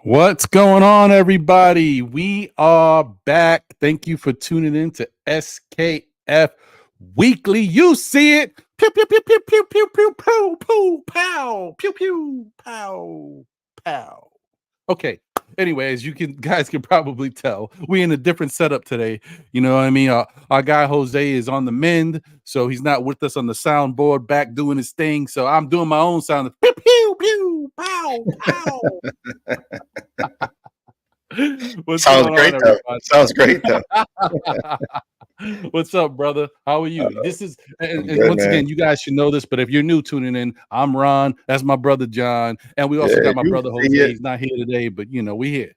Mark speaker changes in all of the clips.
Speaker 1: What's going on, everybody? We are back. Thank you for tuning in to SKF Weekly. You see it. Pew, pew, pew, pew, pew, pew, pew, pew, pew, pow, pew, pew, pow, pow. Okay. Anyway, as you guys can probably tell, we in a different setup today. You know what I mean? Our guy Jose is on the mend, so he's not with us on the soundboard back doing his thing. So I'm doing my own sound. Pew, pew, pew, pow, pow.
Speaker 2: Sounds great, though. Sounds great, though.
Speaker 1: What's up, brother? How are you? This is, and
Speaker 2: good,
Speaker 1: once
Speaker 2: man.
Speaker 1: again, you guys should know this, but if you're new tuning in, I'm Ron. That's my brother John, and we also got my brother Jose. He's not here today, but you know, we here.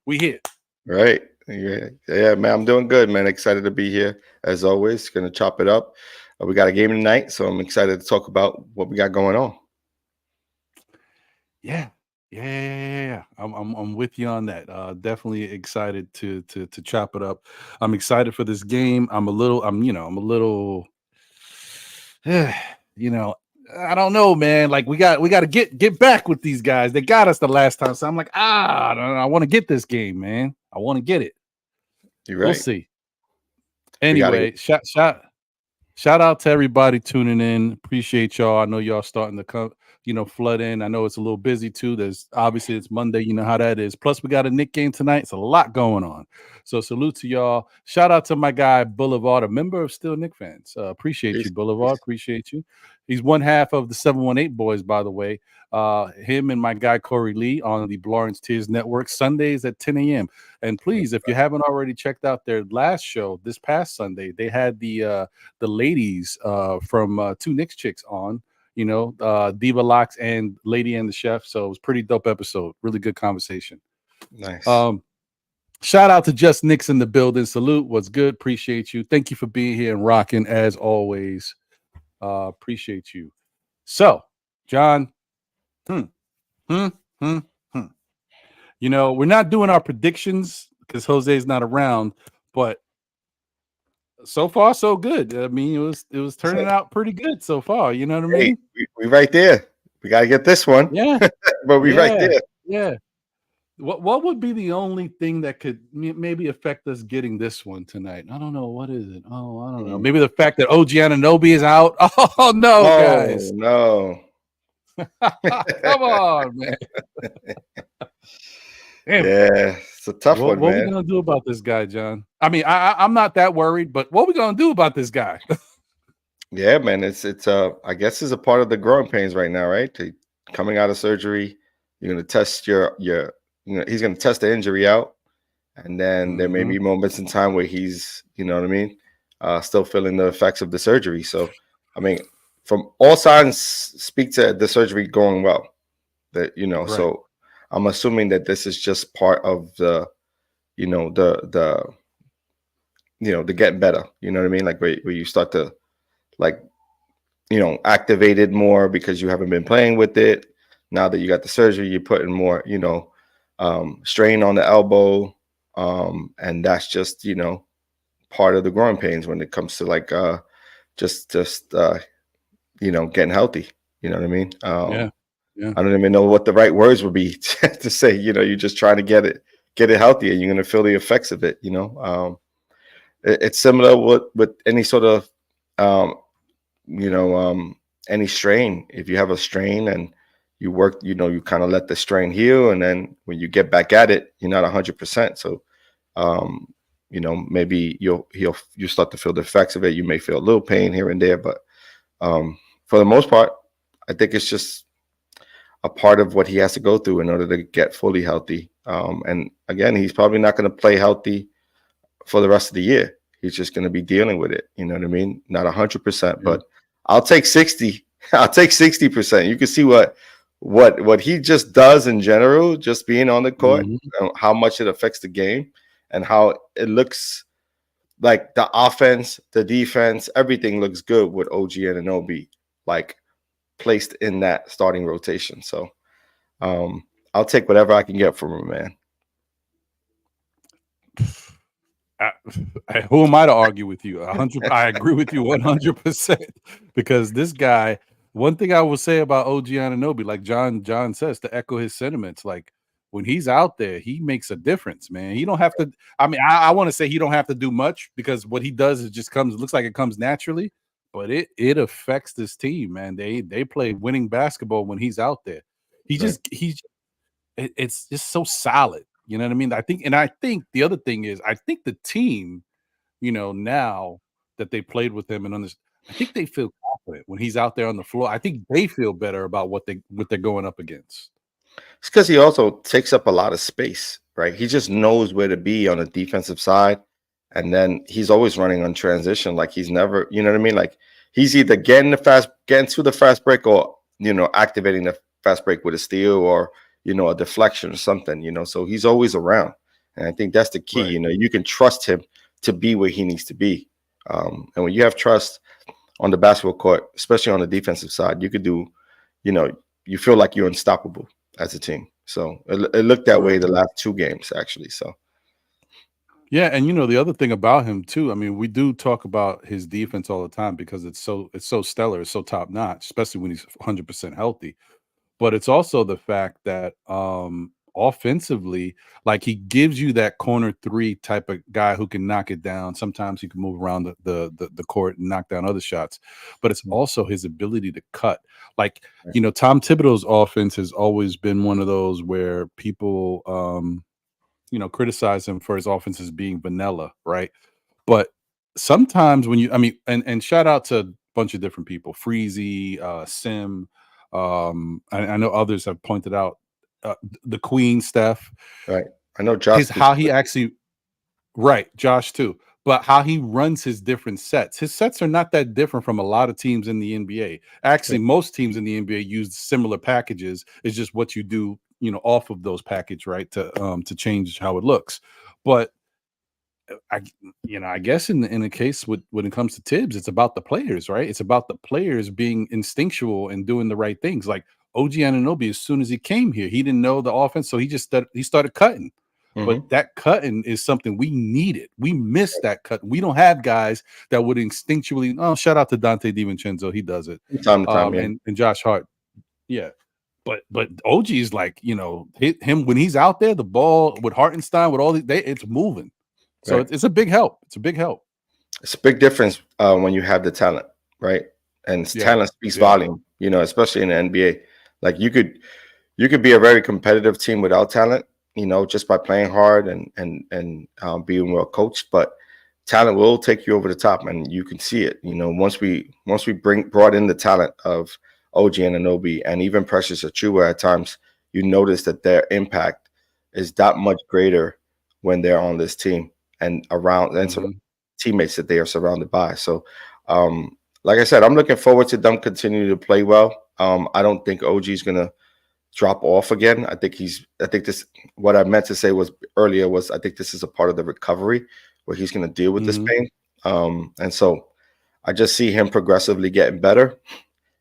Speaker 2: Right? Yeah, man. I'm doing good, man. Excited to be here as always. Gonna chop it up. We got a game tonight, so I'm excited to talk about what we got going on.
Speaker 1: Yeah. I'm with you on that. Definitely excited to chop it up. I'm excited for this game. I'm a little, I don't know, man. Like we got to get back with these guys. They got us the last time, so I'm like, I don't know. I want to get this game, man. I want to get it.
Speaker 2: You're right.
Speaker 1: We'll see. Anyway, shout out to everybody tuning in. Appreciate y'all. I know y'all starting to come, flood in. I know it's a little busy too. There's obviously it's Monday. You know how that is. Plus, we got a Knick game tonight. It's a lot going on. So salute to y'all. Shout out to my guy Boulevard, a member of Still Knick fans. Appreciate you, Boulevard. Appreciate you. He's one half of the 718 boys, by the way. Him and my guy Corey Lee on the Blorange Tears Network Sundays at 10 a.m. And please, if you haven't already checked out their last show this past Sunday, they had the ladies from Two Knicks Chicks on. Diva Locks and Lady and the Chef. So it was a pretty dope episode. Really good conversation.
Speaker 2: Nice.
Speaker 1: Shout out to Just Knicks in the building. Salute. What's good? Appreciate you. Thank you for being here and rocking as always. Appreciate you. So, John, we're not doing our predictions because Jose's not around, but so far so good. I mean, it was turning out pretty good so far. You know what I mean?
Speaker 2: We right there. We got to get this one.
Speaker 1: Yeah,
Speaker 2: but we right there.
Speaker 1: Yeah. What would be the only thing that could maybe affect us getting this one tonight? I don't know. What is it? Oh, I don't know. Maybe the fact that OG Anunoby is out. Oh no, guys.
Speaker 2: No.
Speaker 1: Come on, man. Damn.
Speaker 2: Yeah, it's a tough one, man.
Speaker 1: What are we gonna do about this guy, John? I mean, I'm not that worried, but what are we gonna do about this guy?
Speaker 2: Yeah, man. It's I guess it's a part of the growing pains right now, right? Coming out of surgery, you're gonna test he's gonna test the injury out, and then there may be moments in time where he's, still feeling the effects of the surgery. So, I mean, from all signs speak to the surgery going well. That right. So I'm assuming that this is just part of the getting better. You know what I mean? Like where you start to activate it more because you haven't been playing with it. Now that you got the surgery, you're putting more, strain on the elbow. And that's just, part of the growing pains when it comes to getting healthy. You know what I mean?
Speaker 1: Yeah.
Speaker 2: I don't even know what the right words would be to say, you're just trying to get it healthy and you're going to feel the effects of it. It's similar with any sort of, any strain. If you have a strain and you work, you kind of let the strain heal. And then when you get back at it, you're not 100%. So, maybe you start to feel the effects of it. You may feel a little pain here and there, but for the most part, I think it's just a part of what he has to go through in order to get fully healthy. And again, he's probably not going to play healthy for the rest of the year. He's just going to be dealing with it. You know what I mean? Not 100%, but I'll take 60. I'll take 60%. You can see what he just does in general, just being on the court, how much it affects the game and how it looks like the offense, the defense, everything looks good with OG Anunoby, placed in that starting rotation. So I'll take whatever I can get from him, man.
Speaker 1: Who am I to argue with you? I agree with you 100% because this guy. One thing I will say about OG Anunoby, like John says, to echo his sentiments, like when he's out there, he makes a difference, man. He don't have to. I mean, I want to say he don't have to do much because what he does is just comes. It looks like it comes naturally, but it affects this team, man. They play winning basketball when he's out there. It's just so solid. You know what I mean? I think the other thing is I think the team, now that they played with him and I think they feel confident when he's out there on the floor. I think they feel better about what they're going up against.
Speaker 2: It's because he also takes up a lot of space, right? He just knows where to be on the defensive side. And then he's always running on transition. Like he's never, you know what I mean? Like he's either getting to the fast break or, activating the fast break with a steal or, a deflection or something, so he's always around. And I think that's the key.
Speaker 1: Right.
Speaker 2: You can trust him to be where he needs to be. And when you have trust on the basketball court, especially on the defensive side, you could do, you feel like you're unstoppable as a team. So it looked that way the last 2 games, actually. So.
Speaker 1: Yeah, and the other thing about him too, I mean, we do talk about his defense all the time because it's so stellar, it's so top notch, especially when he's 100% healthy. But it's also the fact that offensively, like he gives you that corner 3 type of guy who can knock it down. Sometimes he can move around the court and knock down other shots. But it's also his ability to cut. Like, Tom Thibodeau's offense has always been one of those where people criticize him for his offenses being vanilla, right? But sometimes when and shout out to a bunch of different people, Freezy, Sim, I know others have pointed out the Queen, Steph.
Speaker 2: Right. I know Josh.
Speaker 1: Josh too. But how he runs his different sets. His sets are not that different from a lot of teams in the NBA. Actually, most teams in the NBA use similar packages. It's just what you do, off of those packages, right? To change how it looks. But I guess in the case when it comes to Tibbs, it's about the players, right? It's about the players being instinctual and doing the right things. Like OG Anunoby, as soon as he came here, he didn't know the offense, so he started cutting. Mm-hmm. But that cutting is something we needed. We missed that cut. We don't have guys that would instinctually. Oh, shout out to Dante DiVincenzo, he does it.
Speaker 2: Time to time,
Speaker 1: and Josh Hart, yeah. But OG is like hit him when he's out there. The ball with Hartenstein with all it's moving. So it's a big help. It's a big help.
Speaker 2: It's a big difference when you have the talent, right? And talent speaks volume, especially in the NBA. Like you could be a very competitive team without talent, just by playing hard and being well coached. But talent will take you over the top, and you can see it. Once we brought in the talent of OG Anunoby and even Precious Achiuwa at times, you notice that their impact is that much greater when they're on this team and around and some teammates that they are surrounded by. So, like I said, I'm looking forward to them continuing to play well. I don't think OG is going to drop off again. I think what I meant to say earlier was I think this is a part of the recovery where he's going to deal with this pain. And so I just see him progressively getting better.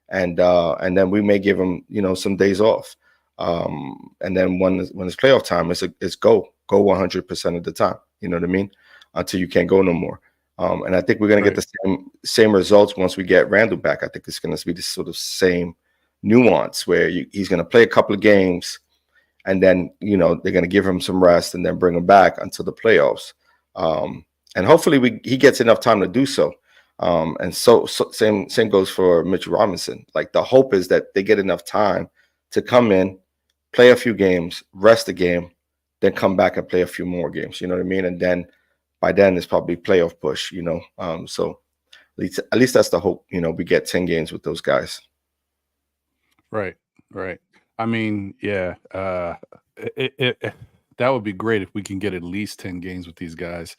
Speaker 2: And then we may give him, some days off. And then when it's playoff time, it's go 100% of the time. You know what I mean? Until you can't go no more. And I think we're going to get the same results once we get Randall back. I think it's going to be this sort of same nuance where he's going to play a couple of games, and then they're going to give him some rest and then bring him back until the playoffs. And hopefully he gets enough time to do so. And so same goes for Mitch Robinson. Like the hope is that they get enough time to come in, play a few games, rest a game, then come back and play a few more games. You know what I mean? And then by then it's probably playoff push. So at least that's the hope. We get 10 games with those guys. Right.
Speaker 1: I mean, yeah, that would be great if we can get at least 10 games with these guys.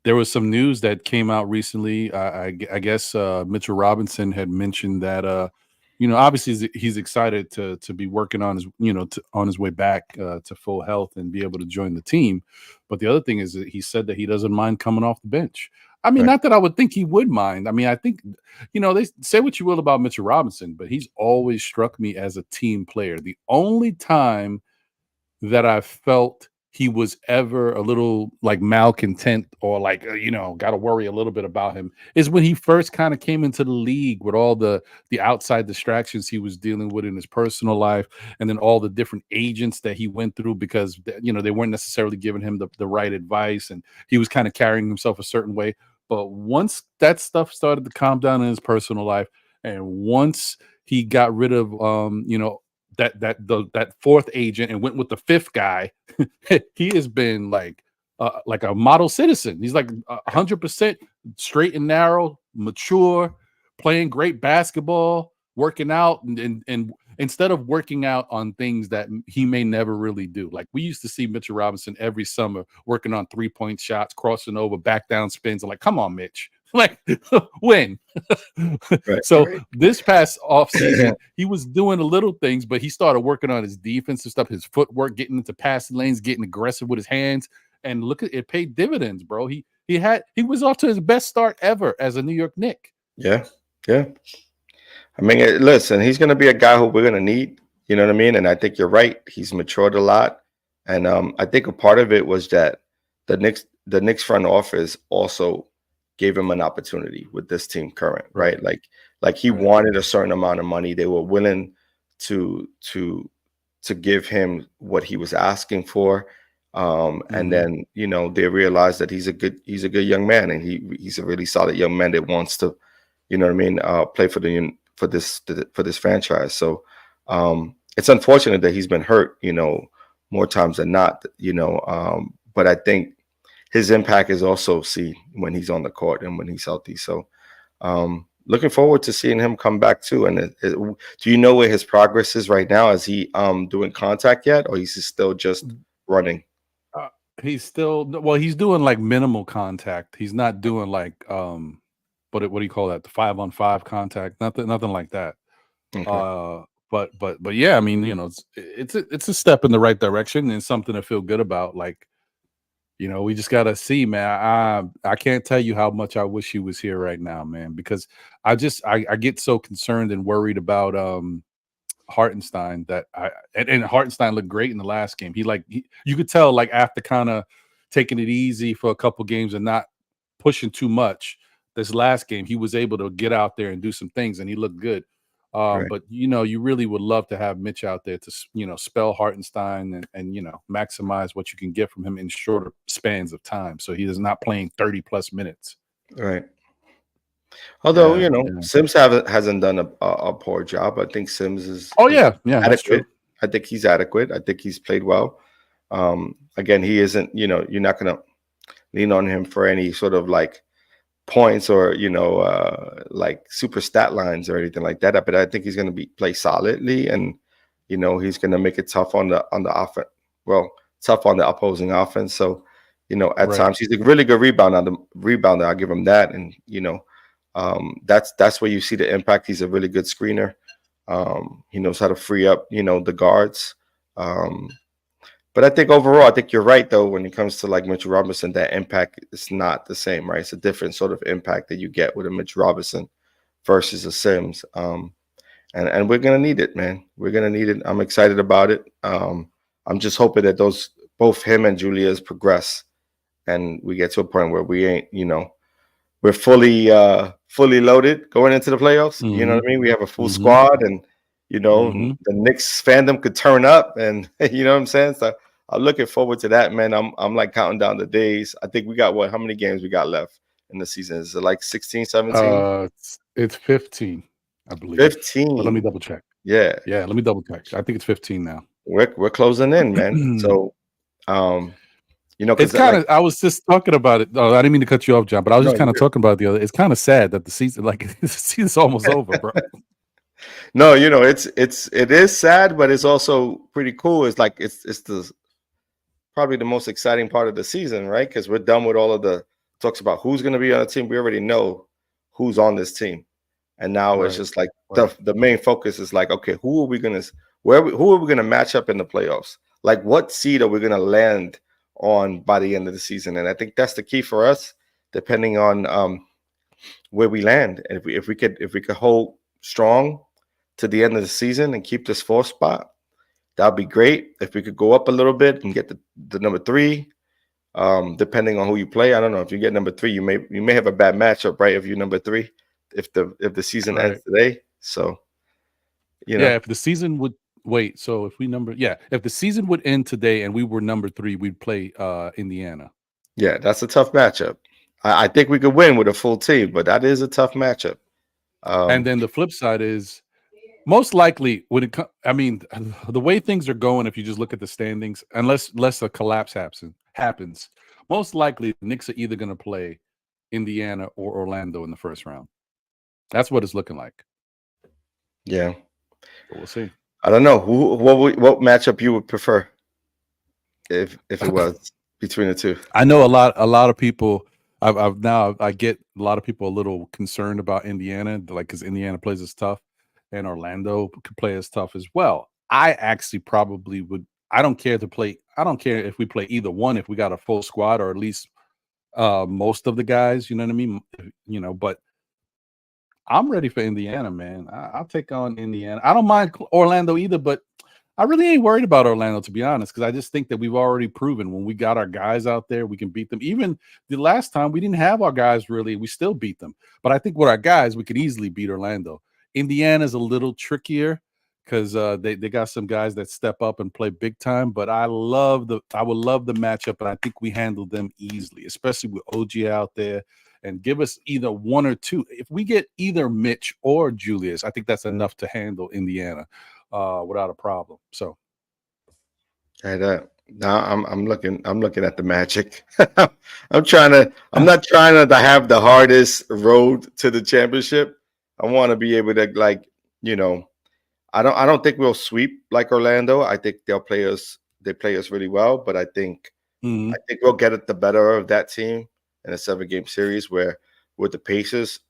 Speaker 1: There was some news that came out recently. I guess Mitchell Robinson had mentioned that obviously he's excited to be working on his on his way back to full health and be able to join the team. But the other thing is that he said that he doesn't mind coming off the bench. I mean, not that I would think he would mind. I mean, I think they say what you will about Mitchell Robinson, but he's always struck me as a team player. The only time that I felt he was ever a little like malcontent or like got to worry a little bit about him is when he first kind of came into the league with all the outside distractions he was dealing with in his personal life, and then all the different agents that he went through because they weren't necessarily giving him the right advice, and he was kind of carrying himself a certain way. But once that stuff started to calm down in his personal life, and once he got rid of that fourth agent and went with the fifth guy, he has been like a model citizen. He's like 100% straight and narrow, mature, playing great basketball, working out, and instead of working out on things that he may never really do. Like we used to see Mitchell Robinson every summer working on 3-point shots, crossing over, back down spins. I'm like, come on, Mitch. Like, when? So this past offseason, he was doing the little things, but he started working on his defensive stuff, his footwork, getting into passing lanes, getting aggressive with his hands. And look at it, paid dividends, bro. He was off to his best start ever as a New York Knick.
Speaker 2: Yeah. I mean, listen, he's going to be a guy who we're going to need. You know what I mean? And I think you're right. He's matured a lot, and I think a part of it was that the Knicks front office also gave him an opportunity with this team current, right? Like he wanted a certain amount of money. They were willing to give him what he was asking for. And then, they realized that he's a good young man, and he's a really solid young man that wants to, play for this franchise. So, it's unfortunate that he's been hurt, more times than not, but I think his impact is also seen when he's on the court and when he's healthy. So, looking forward to seeing him come back too. And do you know where his progress is right now? Is he doing contact yet, or he's still just running?
Speaker 1: He's doing like minimal contact. He's not doing like what do you call that? The 5-on-5 contact. Nothing like that. Okay. But yeah, I mean, it's a step in the right direction and something to feel good about. Like, we just gotta see, man. I can't tell you how much I wish he was here right now, man, because I get so concerned and worried about Hartenstein and Hartenstein looked great in the last game. You could tell, like, after kind of taking it easy for a couple games and not pushing too much, this last game he was able to get out there and do some things, and he looked good. But you really would love to have Mitch out there to spell Hartenstein and maximize what you can get from him in shorter spans of time, so he is not playing 30+ minutes.
Speaker 2: Right. Although Sims hasn't done a poor job. I think Sims is
Speaker 1: adequate.
Speaker 2: That's true. I think he's adequate. I think he's played well. Again, he isn't. You're not going to lean on him for any sort of like points or like super stat lines or anything like that. But I think he's going to play solidly, and he's going to make it tough on the offense. Well, tough on the opposing offense. So at times he's a really good rebounder. I'll give him that, and that's where you see the impact. He's a really good screener. He knows how to free up the guards. But I think overall, I think you're right, though, when it comes to like Mitchell Robinson, that impact is not the same, right? It's a different sort of impact that you get with a Mitch Robinson versus a Sims. And we're going to need it, man. We're going to need it. I'm excited about it. I'm just hoping that both him and Julius progress, and we get to a point where we ain't, we're fully loaded going into the playoffs. You know what I mean? We have a full squad, and the Knicks fandom could turn up, and you know what I'm saying? So I'm looking forward to that, man. I'm like counting down the days. I think we got how many games we got left in the season? Is it like 16, 17?
Speaker 1: It's 15, I believe.
Speaker 2: 15.
Speaker 1: But let me double check.
Speaker 2: Yeah.
Speaker 1: Let me double check. I think it's 15 now.
Speaker 2: We're closing in, man. So
Speaker 1: it's kind of, I was just talking about it. Oh, I didn't mean to cut you off, John, but I was just kind of talking about it's kind of sad that the season's almost over, bro.
Speaker 2: No, it is sad, but it's also pretty cool. It's like it's probably the most exciting part of the season, right? Because we're done with all of the talks about who's going to be on the team. We already know who's on this team, and now it's just like the main focus is like, okay, who are we going to match up in the playoffs? Like, what seed are we going to land on by the end of the season? And I think that's the key for us, depending on where we land. And if we could hold strong to the end of the season and keep this 4th spot, that'd be great. If we could go up a little bit and get the number 3, depending on who you play. I don't know. If you get number 3, you may have a bad matchup, right? If you're number 3, if the season ends today. So,
Speaker 1: if the season would so if the season would end today and we were number 3, we'd play Indiana.
Speaker 2: Yeah, that's a tough matchup. I think we could win with a full team, but that is a tough matchup.
Speaker 1: And then the flip side is most likely when it the way things are going, if you just look at the standings, unless a collapse happens, most likely the Knicks are either going to play Indiana or Orlando in the first round. That's what it's looking like.
Speaker 2: Yeah.
Speaker 1: But we'll see.
Speaker 2: I don't know what matchup you would prefer if it was between the two.
Speaker 1: I know a lot of people. I get a lot of people a little concerned about Indiana, like because Indiana plays as tough, and Orlando could play as tough as well. I actually probably would. I don't care if we play either one if we got a full squad or at least most of the guys. You know what I mean? But I'm ready for Indiana, man. I'll take on Indiana. I don't mind Orlando either, but I really ain't worried about Orlando, to be honest, because I just think that we've already proven when we got our guys out there, we can beat them. Even the last time we didn't have our guys really, we still beat them. But I think with our guys, we could easily beat Orlando. Indiana's a little trickier because they got some guys that step up and play big time. But I would love the matchup, and I think we handled them easily, especially with OG out there. And give us either one or two. If we get either Mitch or Julius, I think that's enough to handle Indiana without a problem. So,
Speaker 2: now I'm looking at the Magic. I'm not trying to have the hardest road to the championship. I want to be able to I don't think we'll sweep like Orlando. I think they play us really well, but I think we'll get the better of that team in a 7-game series where with the Pacers,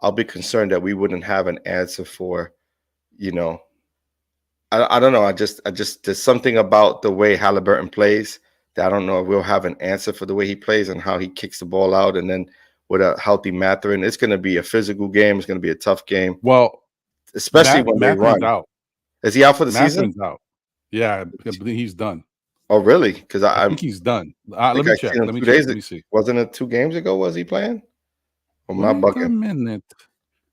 Speaker 2: I'll be concerned that we wouldn't have an answer for, I don't know. I just there's something about the way Halliburton plays that I don't know if we'll have an answer for the way he plays and how he kicks the ball out. And then with a healthy Mathurin, it's going to be a physical game. It's going to be a tough game.
Speaker 1: Well,
Speaker 2: especially when they run.
Speaker 1: Out.
Speaker 2: Is he out for the season?
Speaker 1: Out. Yeah, I believe he's done.
Speaker 2: Oh, really? Because
Speaker 1: I think he's done. Let me check. Let me see.
Speaker 2: Wasn't it 2 games ago? Was he playing? Or am I bugging?
Speaker 1: A minute.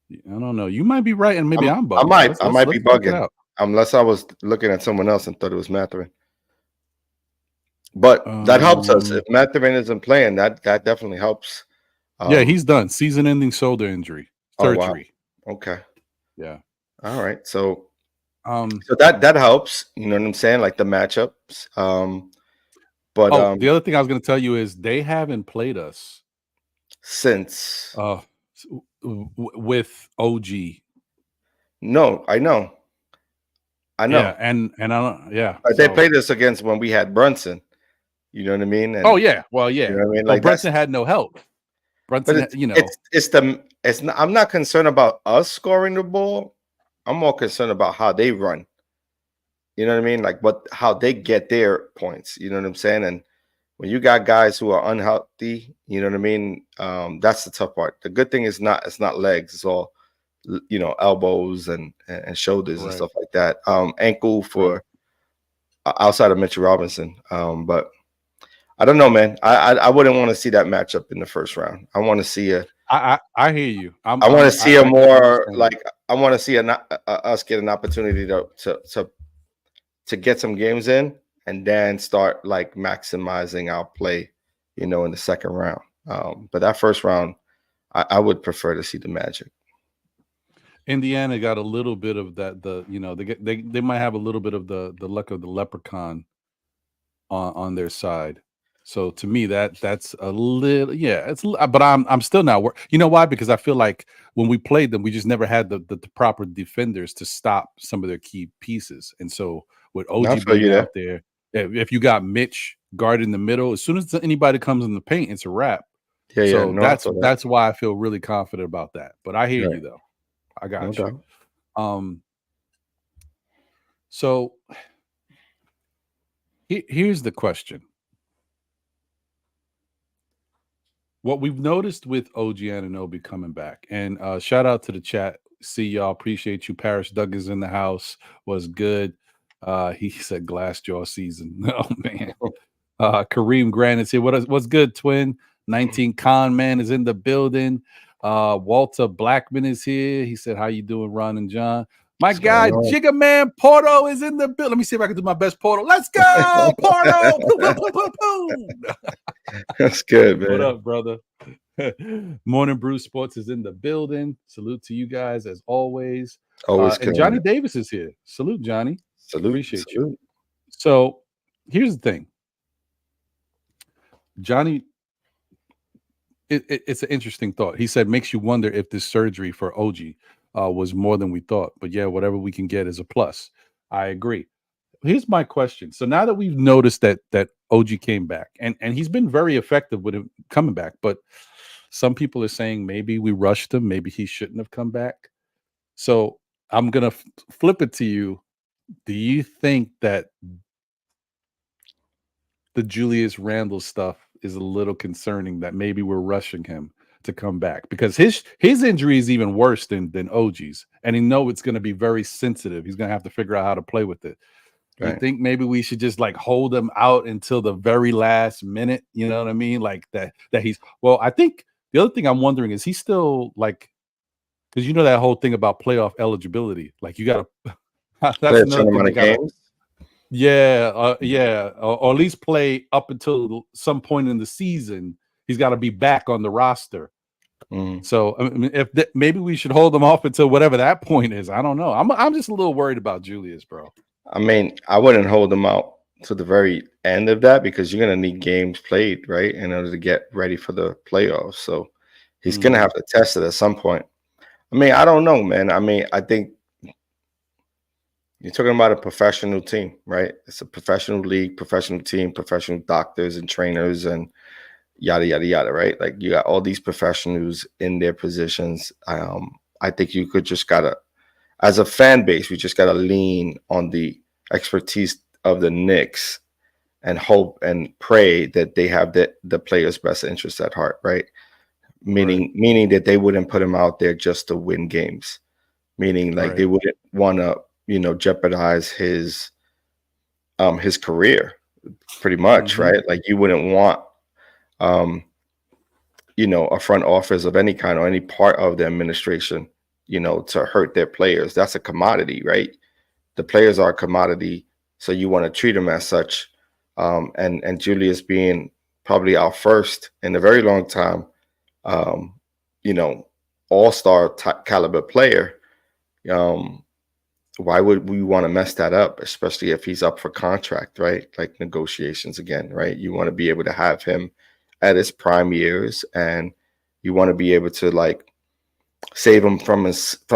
Speaker 1: I don't know. You might be right, and maybe I'm bugging.
Speaker 2: I might be bugging. Unless I was looking at someone else and thought it was Mathurin. But that helps us. If Mathurin isn't playing, that definitely helps.
Speaker 1: Yeah, he's done. Season-ending shoulder injury. Surgery.
Speaker 2: Oh, wow. Okay.
Speaker 1: Yeah.
Speaker 2: All right. So that helps. You know what I'm saying? Like the matchups. But
Speaker 1: the other thing I was going to tell you is they haven't played us
Speaker 2: since
Speaker 1: with OG.
Speaker 2: No, I know.
Speaker 1: Yeah, and I don't. Yeah,
Speaker 2: they played us against when we had Brunson. You know what I mean? And,
Speaker 1: yeah. Well, yeah.
Speaker 2: You know what I mean?
Speaker 1: Like Brunson had no help. Brunson,
Speaker 2: I'm not concerned about us scoring the ball. I'm more concerned about how they run. You know what I mean? Like how they get their points. You know what I'm saying? And when you got guys who are unhealthy, you know what I mean? That's the tough part. The good thing is it's not legs. It's all, elbows and shoulders and stuff like that. Ankle for outside of Mitchell Robinson. But I don't know, man. I wouldn't want to see that matchup in the first round. I want to see
Speaker 1: I hear you. I
Speaker 2: want to see I want to see us get an opportunity to get some games in and then start like maximizing our play, in the second round. But that first round, I would prefer to see the Magic.
Speaker 1: Indiana got a little bit of that. They might have a little bit of the luck of the leprechaun on their side. So to me, that's a little, but I'm still not. You know why? Because I feel like when we played them, we just never had the proper defenders to stop some of their key pieces. And so with OG being out there, if you got Mitch guarding the middle, as soon as anybody comes in the paint, it's a wrap. That's why I feel really confident about that. But I hear you though. I got you. So here's the question. What we've noticed with OG Anunoby coming back, and shout out to the chat. See y'all. Appreciate you. Paris Doug is in the house. Was good. He said Glassjaw season. Oh man. Kareem Grant is here. What's good, twin? 19 Con Man is in the building. Walter Blackman is here. He said, how you doing, Ron and John? My guy, Jigga Man Porto is in the building. Let me see if I can do my best Porto. Let's go, Porto!
Speaker 2: That's good, man.
Speaker 1: What up, brother? Morning Brew Sports is in the building. Salute to you guys as always.
Speaker 2: Always
Speaker 1: and Johnny Davis is here. Salute, Johnny.
Speaker 2: Salute.
Speaker 1: Appreciate you. So here's the thing. Johnny, it's an interesting thought. He said, makes you wonder if this surgery for OG was more than we thought. But yeah, whatever we can get is a plus. I agree. Here's my question. So now that we've noticed that OG came back, and he's been very effective with him coming back, but some people are saying maybe we rushed him. Maybe he shouldn't have come back. So I'm going to flip it to you. Do you think that the Julius Randle stuff is a little concerning, that maybe we're rushing him to come back? Because his injury is even worse than OG's, and he know it's going to be very sensitive. He's going to have to figure out how to play with it. Right. You think maybe we should just like hold him out until the very last minute? You know what I mean? Like that he's, well, I think the other thing I'm wondering is he's still like, because you know that whole thing about playoff eligibility, like you got to that's another thing. Games. Yeah, or at least play up until some point in the season. He's got to be back on the roster. So I mean, maybe we should hold him off until whatever that point is. I don't know. I'm just a little worried about Julius, bro.
Speaker 2: I mean, I wouldn't hold him out to the very end of that, because you're gonna need games played, right, in order to get ready for the playoffs. So he's gonna have to test it at some point. I mean, I don't know, man. I mean, I think you're talking about a professional team, right? It's a professional league, professional team, professional doctors and trainers and yada, yada, yada, right? Like you got all these professionals in their positions. I think you could just gotta, as a fan base, we just gotta lean on the expertise of the Knicks and hope and pray that they have the players' best interest at heart, right? Meaning that they wouldn't put him out there just to win games. Meaning like they wouldn't want to, jeopardize his career pretty much, right? Like you wouldn't want, a front office of any kind or any part of the administration, to hurt their players. That's a commodity, right? The players are a commodity. So you want to treat them as such. And Julius being probably our first in a very long time, all-star caliber player, why would we want to mess that up, especially if he's up for contract, right? Like negotiations again, right? You want to be able to have him at his prime years, and you want to be able to like save him from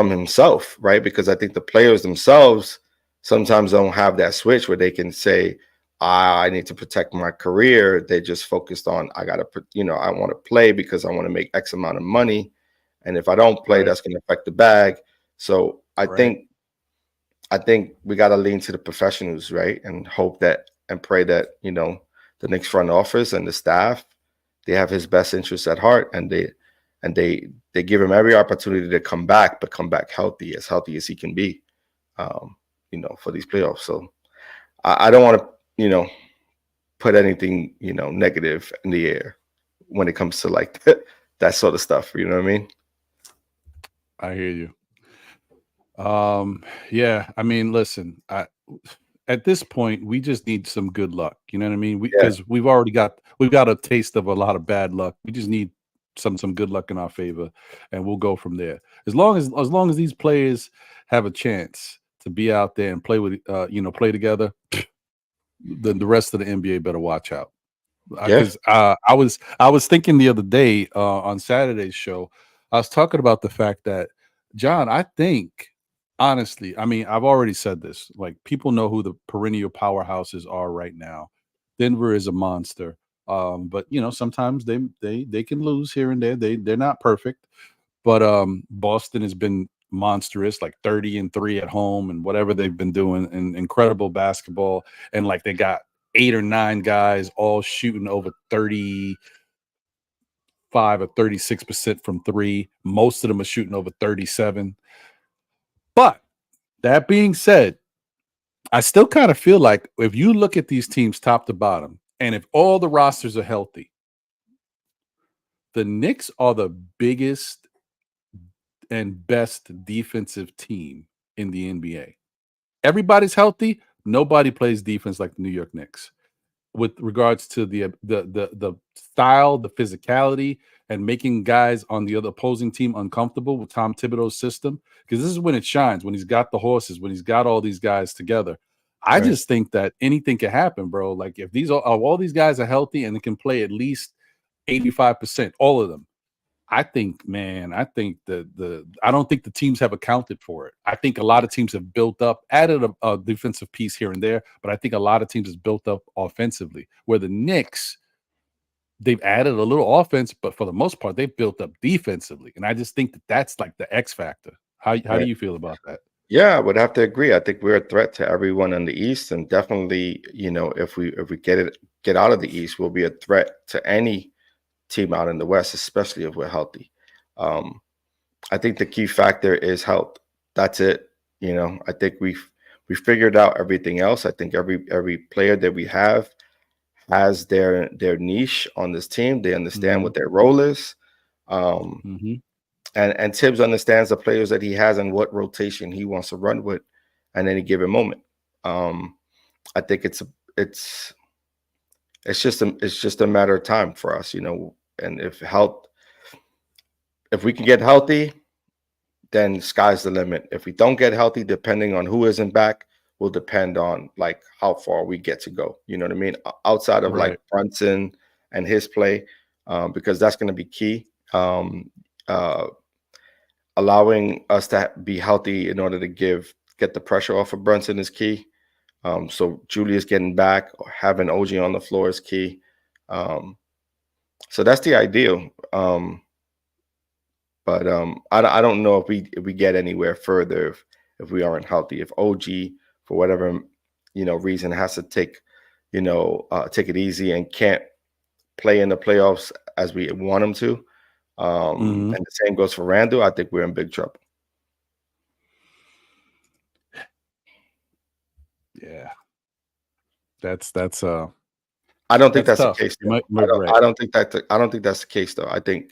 Speaker 2: himself, right? Because I think the players themselves sometimes don't have that switch where they can say, I need to protect my career. They're just focused on, I want to play because I want to make X amount of money. And if I don't play, that's going to affect the bag. So I think we got to lean to the professionals, right? And hope that and pray that, the Knicks front office and the staff, they have his best interests at heart, and they give him every opportunity to come back, but come back healthy as he can be, for these playoffs. So I don't want to, put anything, negative in the air when it comes to like that sort of stuff. You know what I mean?
Speaker 1: I hear you. Yeah, I mean, listen, at this point, we just need some good luck. You know what I mean? Because we've got a taste of a lot of bad luck. We just need some good luck in our favor, and we'll go from there. As long as these players have a chance to be out there and play with, play together, then the rest of the NBA better watch out. Because I was thinking the other day on Saturday's show, I was talking about the fact that, John, I think, honestly, I mean, I've already said this, like people know who the perennial powerhouses are right now. Denver is a monster. But sometimes they can lose here and there. They're not perfect, but Boston has been monstrous, like 30-3 at home and whatever they've been doing, and incredible basketball. And like they got 8 or 9 guys all shooting over 35 or 36% from three. Most of them are shooting over 37. But that being said, I still kind of feel like if you look at these teams top to bottom, and if all the rosters are healthy, the Knicks are the biggest and best defensive team in the NBA. Everybody's healthy. Nobody plays defense like the New York Knicks with regards to the style, the physicality, and making guys on the other opposing team uncomfortable with Tom Thibodeau's system. Because this is when it shines, when he's got the horses, when he's got all these guys together. I just think that anything can happen, bro. Like if all these guys are healthy and they can play at least 85%, all of them. I think I don't think the teams have accounted for it. I think a lot of teams have built up, added a defensive piece here and there, but I think a lot of teams has built up offensively. Where the Knicks, they've added a little offense, but for the most part, they've built up defensively. And I just think that that's like the X factor. How do you feel about that?
Speaker 2: Yeah, I would have to agree. I think we're a threat to everyone in the East, and definitely, if we get out of the East, we'll be a threat to any team out in the West, especially if we're healthy. I think the key factor is health. That's it. I think we figured out everything else. I think every player that we have has their niche on this team. They understand what their role is. And Tibbs understands the players that he has and what rotation he wants to run with at any given moment. I think it's just a matter of time for us, and if we can get healthy, then sky's the limit. If we don't get healthy, depending on who isn't back, will depend on like how far we get to go. You know what I mean? Outside of like Brunson and his play, because that's going to be key. Allowing us to be healthy in order to get the pressure off of Brunson is key. So Julius getting back or having OG on the floor is key. So that's the ideal. But I don't know if we get anywhere further if we aren't healthy. If OG for whatever reason has to take it easy and can't play in the playoffs as we want him to, and the same goes for Randall, I think we're in big trouble. Yeah,
Speaker 1: that's.
Speaker 2: I don't think that's the case. I don't think that's the case, though. I think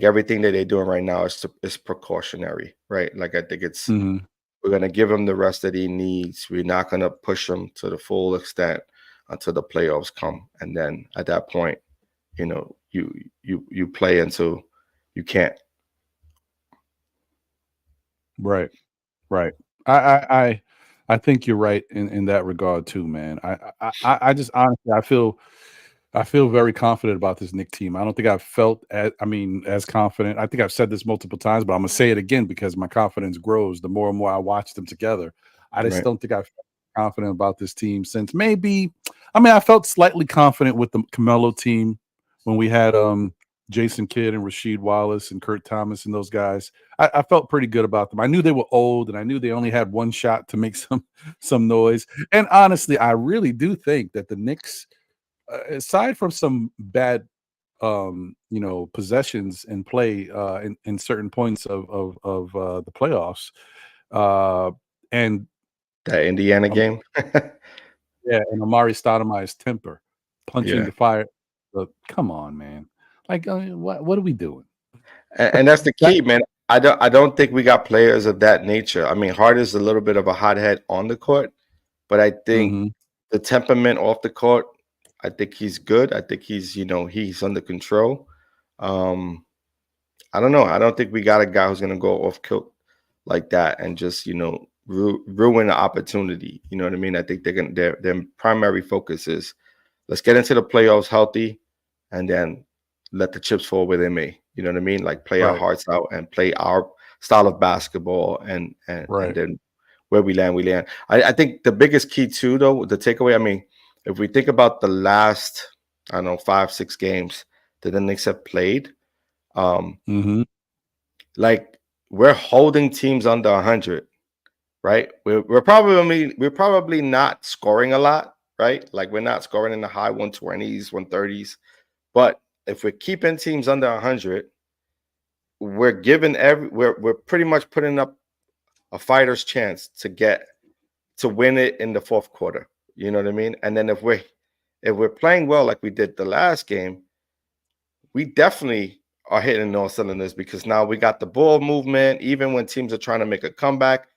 Speaker 2: everything that they're doing right now is precautionary, right? Like I think it's we're gonna give him the rest that he needs. We're not gonna push him to the full extent until the playoffs come, and then at that point, you play until you can't.
Speaker 1: Right. I think you're right in that regard too, man. I just honestly I feel very confident about this Knicks team. I don't think I've felt as confident. I think I've said this multiple times, but I'm gonna say it again because my confidence grows the more and more I watch them together. I just don't think I've felt confident about this team since I felt slightly confident with the Carmelo team when we had Jason Kidd and Rasheed Wallace and Kurt Thomas and those guys. I felt pretty good about them. I knew they were old and I knew they only had one shot to make some noise. And honestly, I really do think that the Knicks, aside from some bad possessions and play in certain points of the playoffs, and
Speaker 2: that Indiana game,
Speaker 1: and Amari Stoudemire's temper, punching the fire. Come on, man! Like, what are we doing?
Speaker 2: And that's the key, man. I don't think we got players of that nature. I mean, Hart is a little bit of a hothead on the court, but I think the temperament off the court, I think he's good. I think he's under control. I don't know. I don't think we got a guy who's gonna go off kilt like that and just ruin the opportunity. You know what I mean? I think their primary focus is let's get into the playoffs healthy, and then let the chips fall where they may. You know what I mean? Like play our hearts out and play our style of basketball, and then where we land, we land. I think the biggest key too, though, the takeaway. I mean, if we think about the last, 5-6 games that the Knicks have played, like we're holding teams under 100, right? We're probably not scoring a lot, right? Like we're not scoring in the high 120s, 130s, but if we're keeping teams under 100, we're pretty much putting up a fighter's chance to get to win it in the fourth quarter. You know what I mean? And then if we're playing well like we did the last game, we definitely are hitting all cylinders because now we got the ball movement. Even when teams are trying to make a comeback,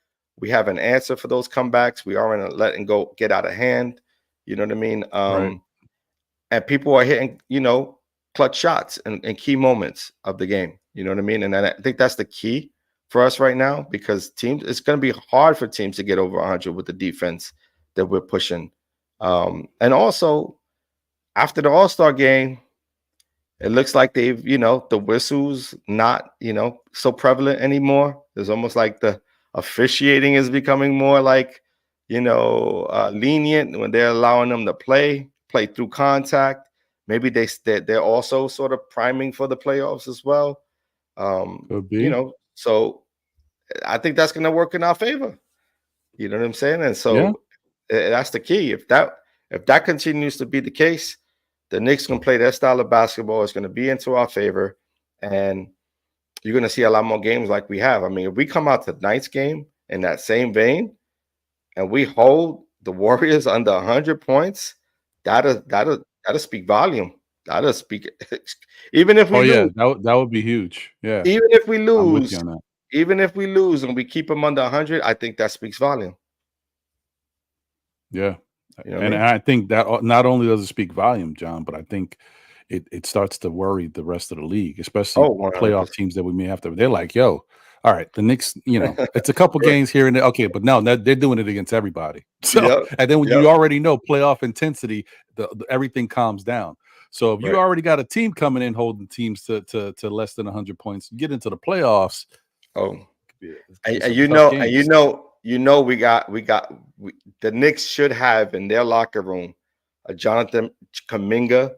Speaker 2: we have an answer for those comebacks. We aren't letting go get out of hand. You know what I mean?
Speaker 1: Right.
Speaker 2: And people are hitting, clutch shots in key moments of the game. You know what I mean? And I think that's the key for us right now because it's going to be hard for teams to get over 100 with the defense that we're pushing. And also, after the All-Star game, it looks like they've, the whistle's not, so prevalent anymore. It's almost like the officiating is becoming more like, lenient when they're allowing them to play through contact. Maybe they're also sort of priming for the playoffs as well.
Speaker 1: Could be.
Speaker 2: So I think that's going to work in our favor. You know what I'm saying? And so that's the key. If that continues to be the case, the Knicks can play their style of basketball. It's going to be into our favor, and you're going to see a lot more games like we have. I mean, if we come out to tonight's game in that same vein, and we hold the Warriors under 100 points, that'll speak volume. That'll speak. Even if we lose,
Speaker 1: that would be huge. Yeah.
Speaker 2: Even if we lose,
Speaker 1: I'm with you on that.
Speaker 2: Even if we lose and we keep them under 100, I think that speaks volume.
Speaker 1: Yeah. And I think that not only does it speak volume, John, but I think it starts to worry the rest of the league, especially playoff teams that we may have to. They're like, yo, all right, the Knicks, it's a couple games here and there. Okay, but no, they're doing it against everybody. So, and then when you already know playoff intensity, everything calms down. So if you already got a team coming in holding teams to less than 100 points, you get into the playoffs.
Speaker 2: The Knicks should have in their locker room a Jonathan Kuminga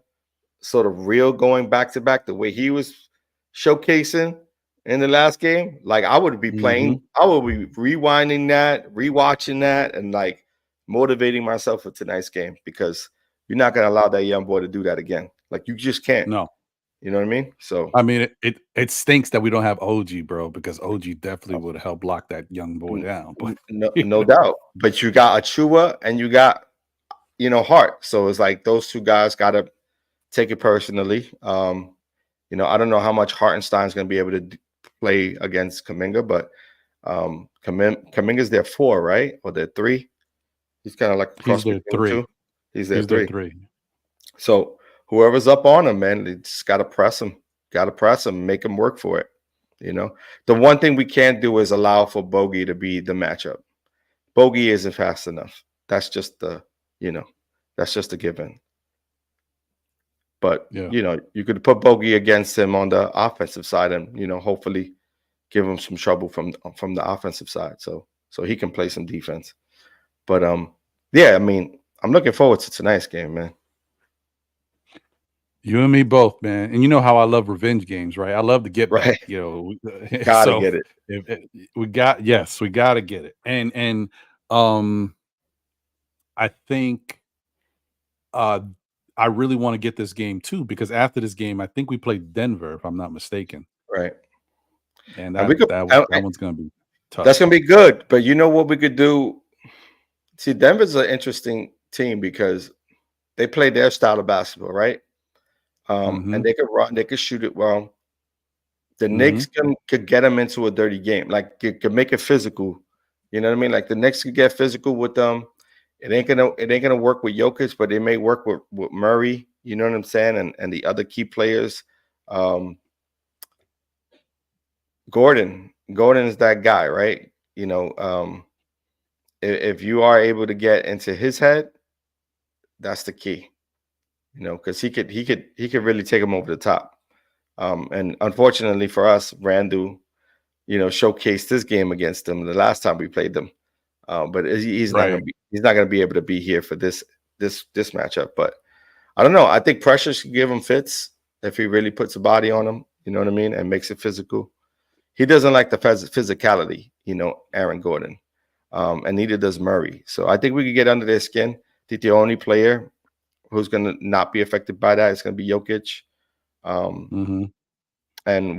Speaker 2: sort of reel going back to back the way he was showcasing in the last game. Like I would be playing, I would be rewinding that, rewatching that, and like motivating myself for tonight's game because you're not going to allow that young boy to do that again. Like you just can't.
Speaker 1: No.
Speaker 2: You know what I mean? So
Speaker 1: I mean, it stinks that we don't have OG, bro, because OG definitely would help lock that young boy down. But
Speaker 2: no doubt. But you got Achua and you got Hart. So it's like those two guys got to take it personally. I don't know how much Hartenstein's going to be able to play against Kuminga, but Kuminga's their 4, right? Or their 3. He's kind of like
Speaker 1: he's their 3.
Speaker 2: He's their 3. So whoever's up on him, man, they just got to press him. Got to press him, make him work for it. The one thing we can't do is allow for Bogey to be the matchup. Bogey isn't fast enough. That's just that's just a given. But you could put Bogey against him on the offensive side, and hopefully give him some trouble from the offensive side, so he can play some defense. But I mean, I'm looking forward to tonight's game, man.
Speaker 1: You and me both, man. And you know how I love revenge games, right? I love to get back.
Speaker 2: Gotta get it.
Speaker 1: We got to get it. And I think I really want to get this game too, because after this game, I think we play Denver, if I'm not mistaken.
Speaker 2: Right.
Speaker 1: And that one's gonna be tough.
Speaker 2: That's gonna be good. But you know what we could do? See, Denver's an interesting team because they play their style of basketball, right? And they could run, they could shoot it well. The Knicks could get them into a dirty game, like could make it physical. You know what I mean? Like the Knicks could get physical with them. It ain't gonna work with Jokic, but it may work with Murray. You know what I'm saying? And the other key players. Gordon is that guy, right? If you are able to get into his head, that's the key. Because he could really take him over the top. And unfortunately for us, Randall, showcased this game against them the last time we played them. But he's not gonna be able to be here for this matchup. But I don't know. I think pressure should give him fits if he really puts a body on him. You know what I mean, and makes it physical. He doesn't like the physicality, Aaron Gordon, and neither does Murray. So I think we could get under their skin. I think the only player who's going to not be affected by that is going to be Jokic. And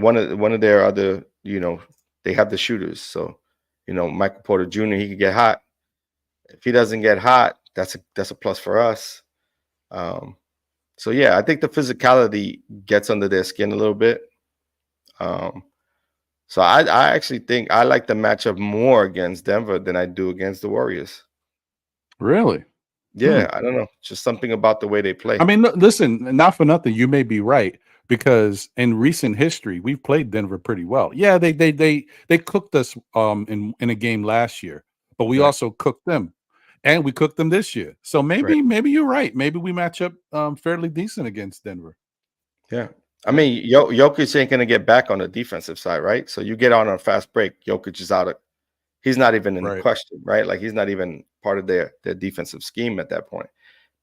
Speaker 2: one of their other, they have the shooters. So, Michael Porter Jr., he could get hot. If he doesn't get hot, that's a plus for us. So yeah, I think the physicality gets under their skin a little bit. So I actually think I like the matchup more against Denver than I do against the Warriors.
Speaker 1: Really?
Speaker 2: Yeah, I don't know. Just something about the way they play.
Speaker 1: I mean, listen, not for nothing, you may be right, because in recent history, we've played Denver pretty well. Yeah, they cooked us in a game last year, but we also cooked them, and we cooked them this year. So maybe you're right. Maybe we match up fairly decent against Denver.
Speaker 2: Yeah. I mean, Jokic ain't gonna get back on the defensive side, right? So you get on a fast break, Jokic is out of. He's not even in the question, right? Like he's not even part of their defensive scheme at that point.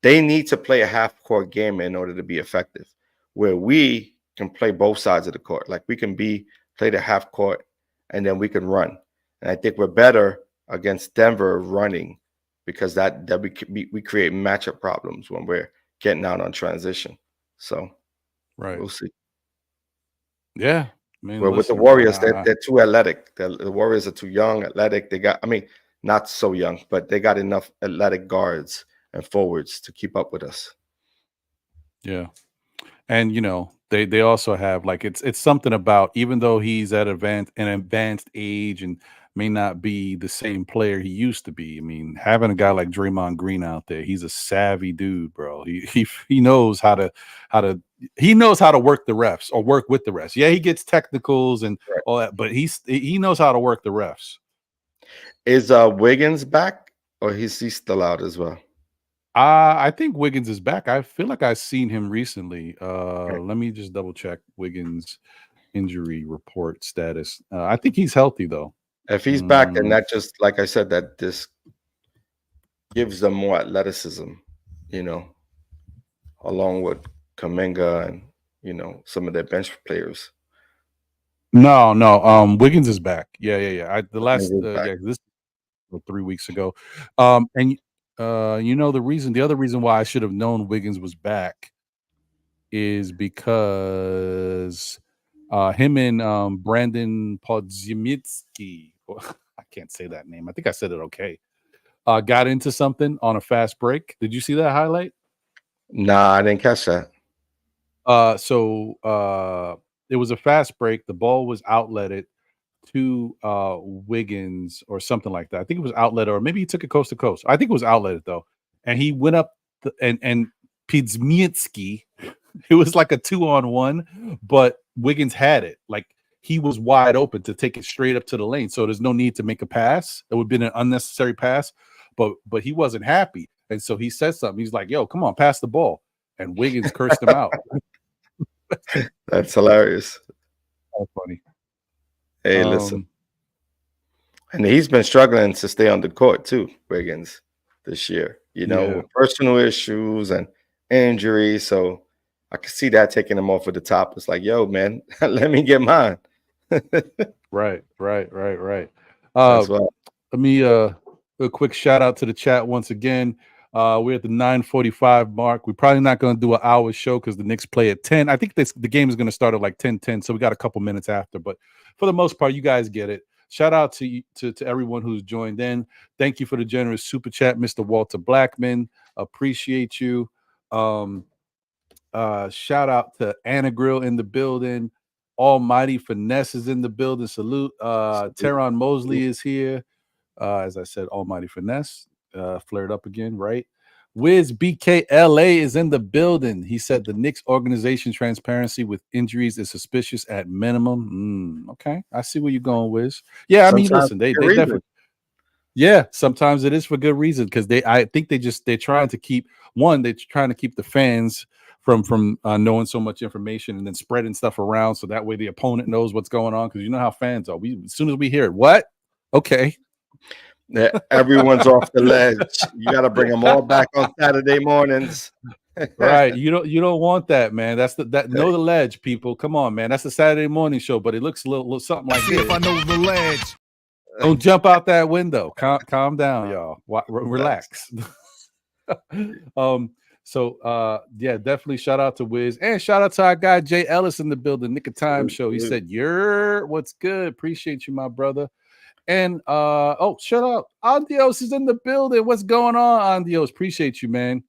Speaker 2: They need to play a half-court game in order to be effective, where we can play both sides of the court. Like we can play the half court, and then we can run. And I think we're better against Denver running, because that we create matchup problems when we're getting out on transition. So we'll see.
Speaker 1: Yeah. I mean,
Speaker 2: with the Warriors, they're too athletic. The Warriors are too young, athletic. They got, I mean, not so young, but they got enough athletic guards and forwards to keep up with us.
Speaker 1: Yeah. And they also have, like, it's something about, even though he's at an advanced age and may not be the same player he used to be. I mean, having a guy like Draymond Green out there, he's a savvy dude, bro. He knows how to work the refs, or work with the refs. Yeah, he gets technicals and all that, but he knows how to work the refs.
Speaker 2: Is Wiggins back, or is he still out as well?
Speaker 1: I think Wiggins is back. I feel like I've seen him recently. Let me just double check Wiggins' injury report status. I think he's healthy though.
Speaker 2: If he's back, then that just, like I said, that this gives them more athleticism, along with Kuminga and some of their bench players.
Speaker 1: No. Wiggins is back. Yeah. This 3 weeks ago. And the other reason why I should have known Wiggins was back is because him and Brandon Podziemski, I can't say that name. I think I said it okay. Got into something on a fast break. Did you see that highlight?
Speaker 2: Nah, I didn't catch that.
Speaker 1: So it was a fast break. The ball was outletted to Wiggins or something like that. I think it was outlet, or maybe he took it coast to coast. I think it was outletted though. And he went up and Podziemski, it was like a 2-on-1, but Wiggins had it. Like he was wide open to take it straight up to the lane. So there's no need to make a pass. It would have been an unnecessary pass, but he wasn't happy. And so he said something. He's like, yo, come on, pass the ball. And Wiggins cursed him out.
Speaker 2: That's hilarious.
Speaker 1: That's funny.
Speaker 2: Hey, listen. And he's been struggling to stay on the court too, Wiggins, this year, with personal issues and injuries. So I can see that taking him off at the top. It's like, yo, man, let me get mine.
Speaker 1: Right. Let me a quick shout out to the chat once again. We're at the 9:45 mark. We're probably not going to do an hour show because the Knicks play at 10. I think the game is going to start at like 10:10, so we got a couple minutes after. But for the most part, you guys get it. Shout out to everyone who's joined in. Thank you for the generous super chat, Mr. Walter Blackman. Appreciate you. Shout out to Anna Grill in the building. Almighty Finesse is in the building. Salute. Teron Mosley is here. As I said, Almighty Finesse. Flared up again, right? Wiz BKLA is in the building. He said the Knicks organization transparency with injuries is suspicious at minimum. Okay, I see where you're going, Wiz. Yeah, I mean, listen, they definitely. Yeah, sometimes it is for good reason, because I think they're trying to keep the fans from knowing so much information and then spreading stuff around, so that way the opponent knows what's going on, because you know how fans are. As soon as we hear it, what? Okay.
Speaker 2: Everyone's off the ledge. You got to bring them all back on Saturday mornings.
Speaker 1: Right. You don't want that, man. Know the ledge, people. Come on, man. That's the Saturday morning show, but it looks a little something like this.
Speaker 3: If I know the ledge.
Speaker 1: Don't jump out that window. Calm down, y'all. Relax. So yeah, definitely shout out to Wiz and shout out to our guy Jay Ellis in the building, Nick of Time Show. He said, "You're what's good? Appreciate you, my brother." And oh, shut up. Andios is in the building. What's going on, Andios? Appreciate you, man.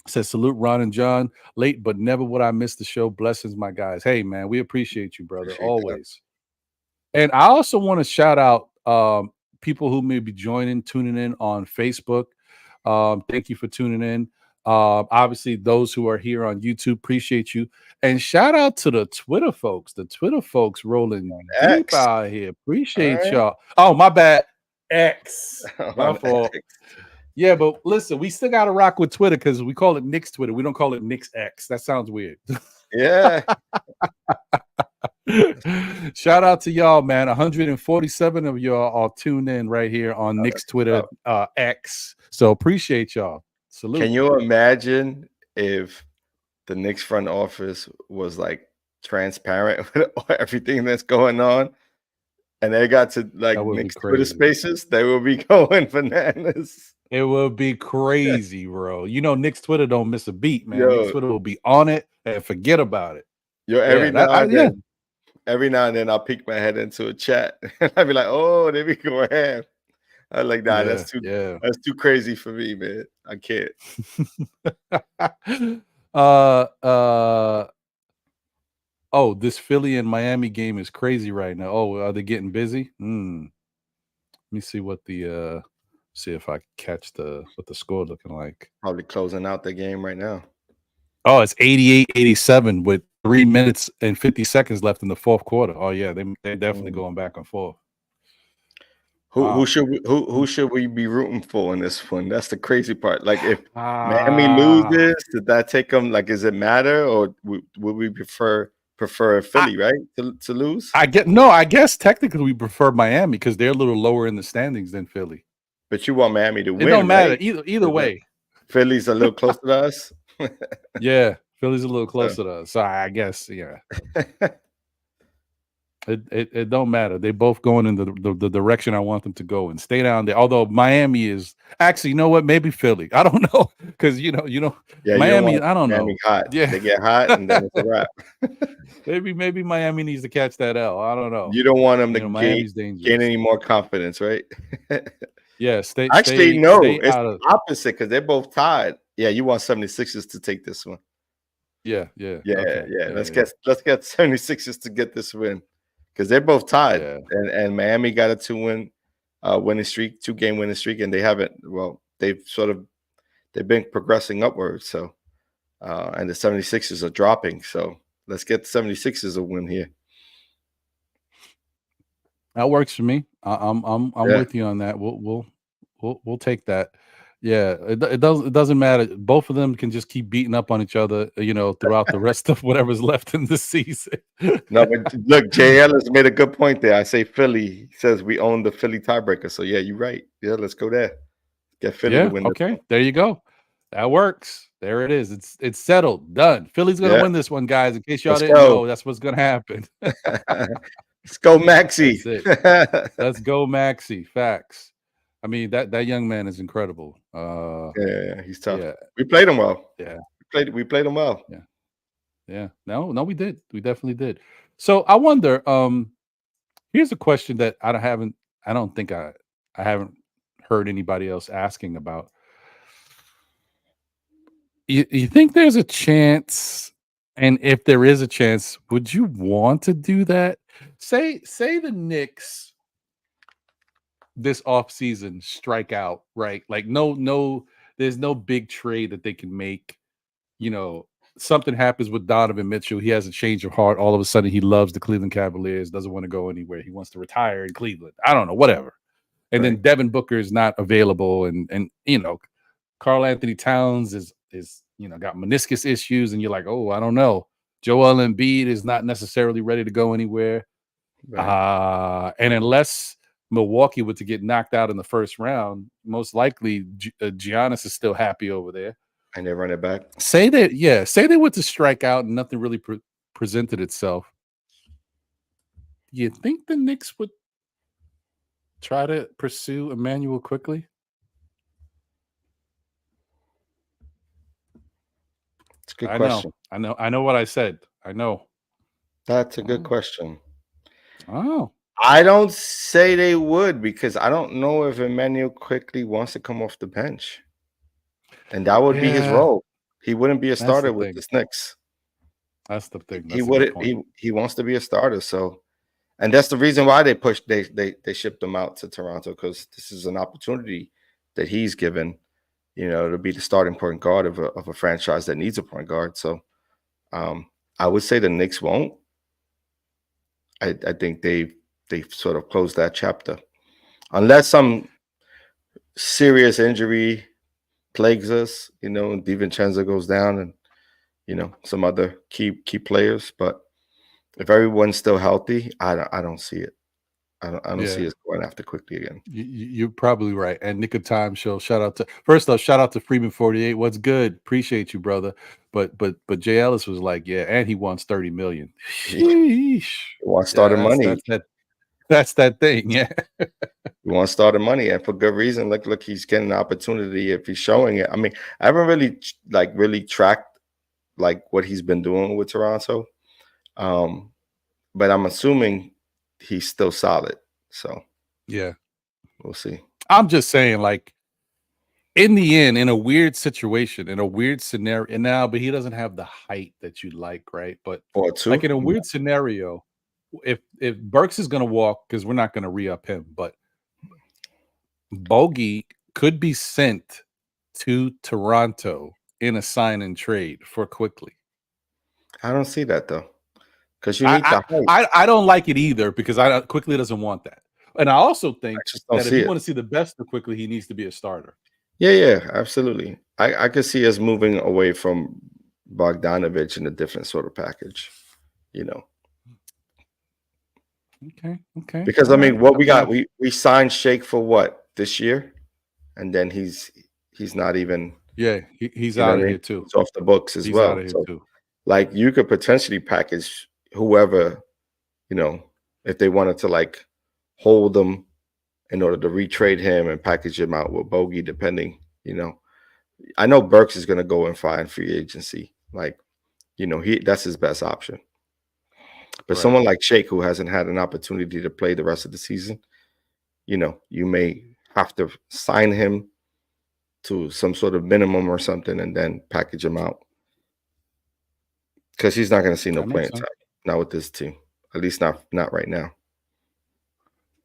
Speaker 1: Says salute Ron and John. Late, but never would I miss the show. Blessings, my guys. Hey, man, we appreciate you, brother. Always. And I also want to shout out people who may be tuning in on Facebook. Thank you for tuning in. Obviously, those who are here on YouTube, appreciate you. And shout out to the Twitter folks. The Twitter folks rolling deep out here. Appreciate y'all. Oh, my bad. X. My fault. Yeah, but listen, we still got to rock with Twitter because we call it Knicks Twitter. We don't call it Knicks X. That sounds weird.
Speaker 2: Yeah.
Speaker 1: Shout out to y'all, man. 147 of y'all are tuned in right here on Knicks Twitter X. So appreciate y'all. Salute.
Speaker 2: Can you imagine if the Knicks front office was like transparent with everything that's going on? And they got to like Knicks Twitter Spaces, they will be going bananas.
Speaker 1: It will be crazy, bro. You know, Knicks Twitter don't miss a beat, man. Knicks Twitter will be on it and forget about it.
Speaker 2: Yo, every now and then I'll peek my head into a chat and I'll be like, oh, there we go ahead. I'm like, nah, that's too crazy for me, man. I can't.
Speaker 1: Oh, this Philly and Miami game is crazy right now. Oh, are they getting busy? Let me see what the see if I catch what the score looking like.
Speaker 2: Probably closing out the game right now.
Speaker 1: Oh, it's 88-87 with 3 minutes and 50 seconds left in the fourth quarter. Oh yeah, they're definitely going back and forth.
Speaker 2: Who should we be rooting for in this one? That's the crazy part. Like if Miami loses, did that take them? Like, does it matter, or would we prefer Philly, right, to lose?
Speaker 1: I guess technically we prefer Miami because they're a little lower in the standings than Philly.
Speaker 2: But you want Miami to win.
Speaker 1: It don't matter
Speaker 2: right?
Speaker 1: either way.
Speaker 2: Philly's a little closer to us.
Speaker 1: Yeah, Philly's a little closer to us. So I guess It don't matter. They both going in the direction I want them to go and stay down there. Although Miami is actually, you know what? Maybe Philly. I don't know because you know.
Speaker 2: Yeah,
Speaker 1: Miami. I don't
Speaker 2: Miami
Speaker 1: know.
Speaker 2: Hot. Yeah, they get hot and then it's a wrap.
Speaker 1: maybe Miami needs to catch that L. I don't know.
Speaker 2: You don't want them to gain any more confidence, right?
Speaker 1: Yeah.
Speaker 2: It's the opposite because they're both tied. Yeah, you want 76ers to take this one.
Speaker 1: Yeah.
Speaker 2: Okay. Let's get 76ers to get this win. Because they're both tied, and Miami got a 2-game winning streak, and they haven't. Well, they've been progressing upwards. So, and the 76ers are dropping. So let's get the 76ers a win here.
Speaker 1: That works for me. I'm with you on that. We'll take that. Yeah, it doesn't matter. Both of them can just keep beating up on each other, throughout the rest of whatever's left in the season.
Speaker 2: No, but look, Jay Ellis made a good point there. I say Philly. He says we own the Philly tiebreaker. So yeah, you're right. Yeah, let's go there. Get Philly to win.
Speaker 1: Okay, there you go. That works. There it is. It's settled. Done. Philly's gonna win this one, guys. In case y'all didn't know, that's what's gonna happen.
Speaker 2: Let's go, Maxey.
Speaker 1: Let's go, Maxey. Facts. I mean, that young man is incredible.
Speaker 2: Yeah, he's tough. Yeah. We played him well.
Speaker 1: Yeah.
Speaker 2: We played him well.
Speaker 1: Yeah. No, we did. We definitely did. So I wonder, here's a question that I haven't heard anybody else asking about. You think there's a chance, and if there is a chance, would you want to do that? Say the Knicks this offseason strike out, right? Like no, there's no big trade that they can make. Something happens with Donovan Mitchell. He has a change of heart. All of a sudden, he loves the Cleveland Cavaliers, doesn't want to go anywhere. He wants to retire in Cleveland. I don't know, whatever. And then Devin Booker is not available, and Karl Anthony Towns is got meniscus issues, and you're like, oh, I don't know. Joel Embiid is not necessarily ready to go anywhere. And unless Milwaukee were to get knocked out in the first round, most likely Giannis is still happy over there.
Speaker 2: And they run it back.
Speaker 1: Say they were to strike out and nothing really presented itself. You think the Knicks would try to pursue Emmanuel quickly?
Speaker 2: It's a good
Speaker 1: I
Speaker 2: question.
Speaker 1: I know what I said. I know.
Speaker 2: That's a good question.
Speaker 1: Oh.
Speaker 2: I don't say they would because I don't know if Emmanuel quickly wants to come off the bench. And that would be his role. He wouldn't be a starter with the Knicks.
Speaker 1: That's the thing.
Speaker 2: He would. He wants to be a starter. So, and that's the reason why they pushed. They shipped him out to Toronto, because this is an opportunity that he's given, to be the starting point guard of a franchise that needs a point guard. So, I would say the Knicks won't. I think they sort of closed that chapter, unless some serious injury plagues us. DiVincenzo goes down, and some other key players. But if everyone's still healthy, I don't see it. I don't see us going after quickly again.
Speaker 1: You're probably right. And Nick of Time Show. Shout out to Freeman 48. What's good? Appreciate you, brother. But Jay Ellis was like, yeah, and he wants $30 million.
Speaker 2: He wants starting money.
Speaker 1: That's that thing. Yeah.
Speaker 2: He wants starting money, and for good reason. Look, he's getting an opportunity if he's showing it. I mean, I haven't really tracked what he's been doing with Toronto. But I'm assuming he's still solid. So
Speaker 1: yeah,
Speaker 2: we'll see.
Speaker 1: I'm just saying, in the end, in a weird situation, in a weird scenario, and now, but he doesn't have the height that you like, right? But in a weird scenario, if Burks is going to walk, because we're not going to re-up him, but Bogey could be sent to Toronto in a sign and trade for Quickly.
Speaker 2: I don't see that though, because you need the height.
Speaker 1: I don't like it either, because Quickly doesn't want that. And I also think that if you want to see the best of Quickly, he needs to be a starter.
Speaker 2: Yeah, absolutely. I could see us moving away from Bogdanovich in a different sort of package,
Speaker 1: Okay.
Speaker 2: Because I mean, what we got, we signed Shake for what this year, and then he's not even.
Speaker 1: Yeah, he's out of here too.
Speaker 2: He's off the books as well.
Speaker 1: He's out of here too.
Speaker 2: You could potentially package whoever, if they wanted to hold them in order to retrade him and package him out with Bogey, depending. I know Burks is going to go and find free agency. That's his best option. But someone like Shake, who hasn't had an opportunity to play the rest of the season, you may have to sign him to some sort of minimum or something and then package him out. Because he's not going to see no playing time. Not with this team. At least not right now.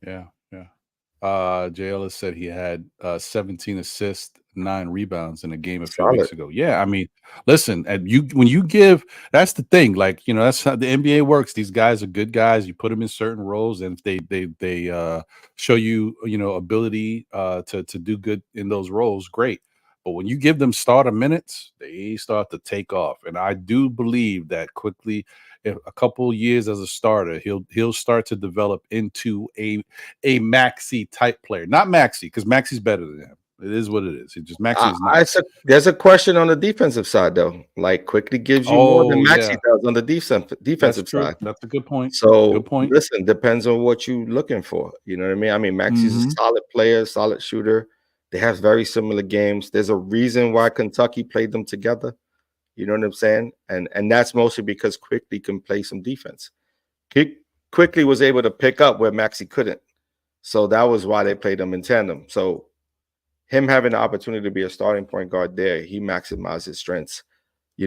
Speaker 1: Yeah. Jay Ellis said he had 17 assists, 9 rebounds in a game a few weeks ago. Yeah, I mean, listen, when you give, that's the thing. That's how the NBA works. These guys are good guys. You put them in certain roles, and if they show you ability to do good in those roles, great. But when you give them starter minutes, they start to take off. And I do believe that Quickly, if a couple years as a starter, he'll start to develop into a Maxey type player. Not Maxey, because Maxey's better than him. It is what it is. It just Maxey is not.
Speaker 2: There's a question on the defensive side though. Quickly gives you more than Maxey does on the defensive side.
Speaker 1: That's a good point.
Speaker 2: So good point. Listen, depends on what you're looking for. You know what I mean? I mean, Maxey's a solid player, solid shooter. They have very similar games. There's a reason why Kentucky played them together. You know what I'm saying? And that's mostly because Quickly can play some defense. Quickly was able to pick up where Maxey couldn't. So that was why they played them in tandem. So him having the opportunity to be a starting point guard there, he maximized his strengths,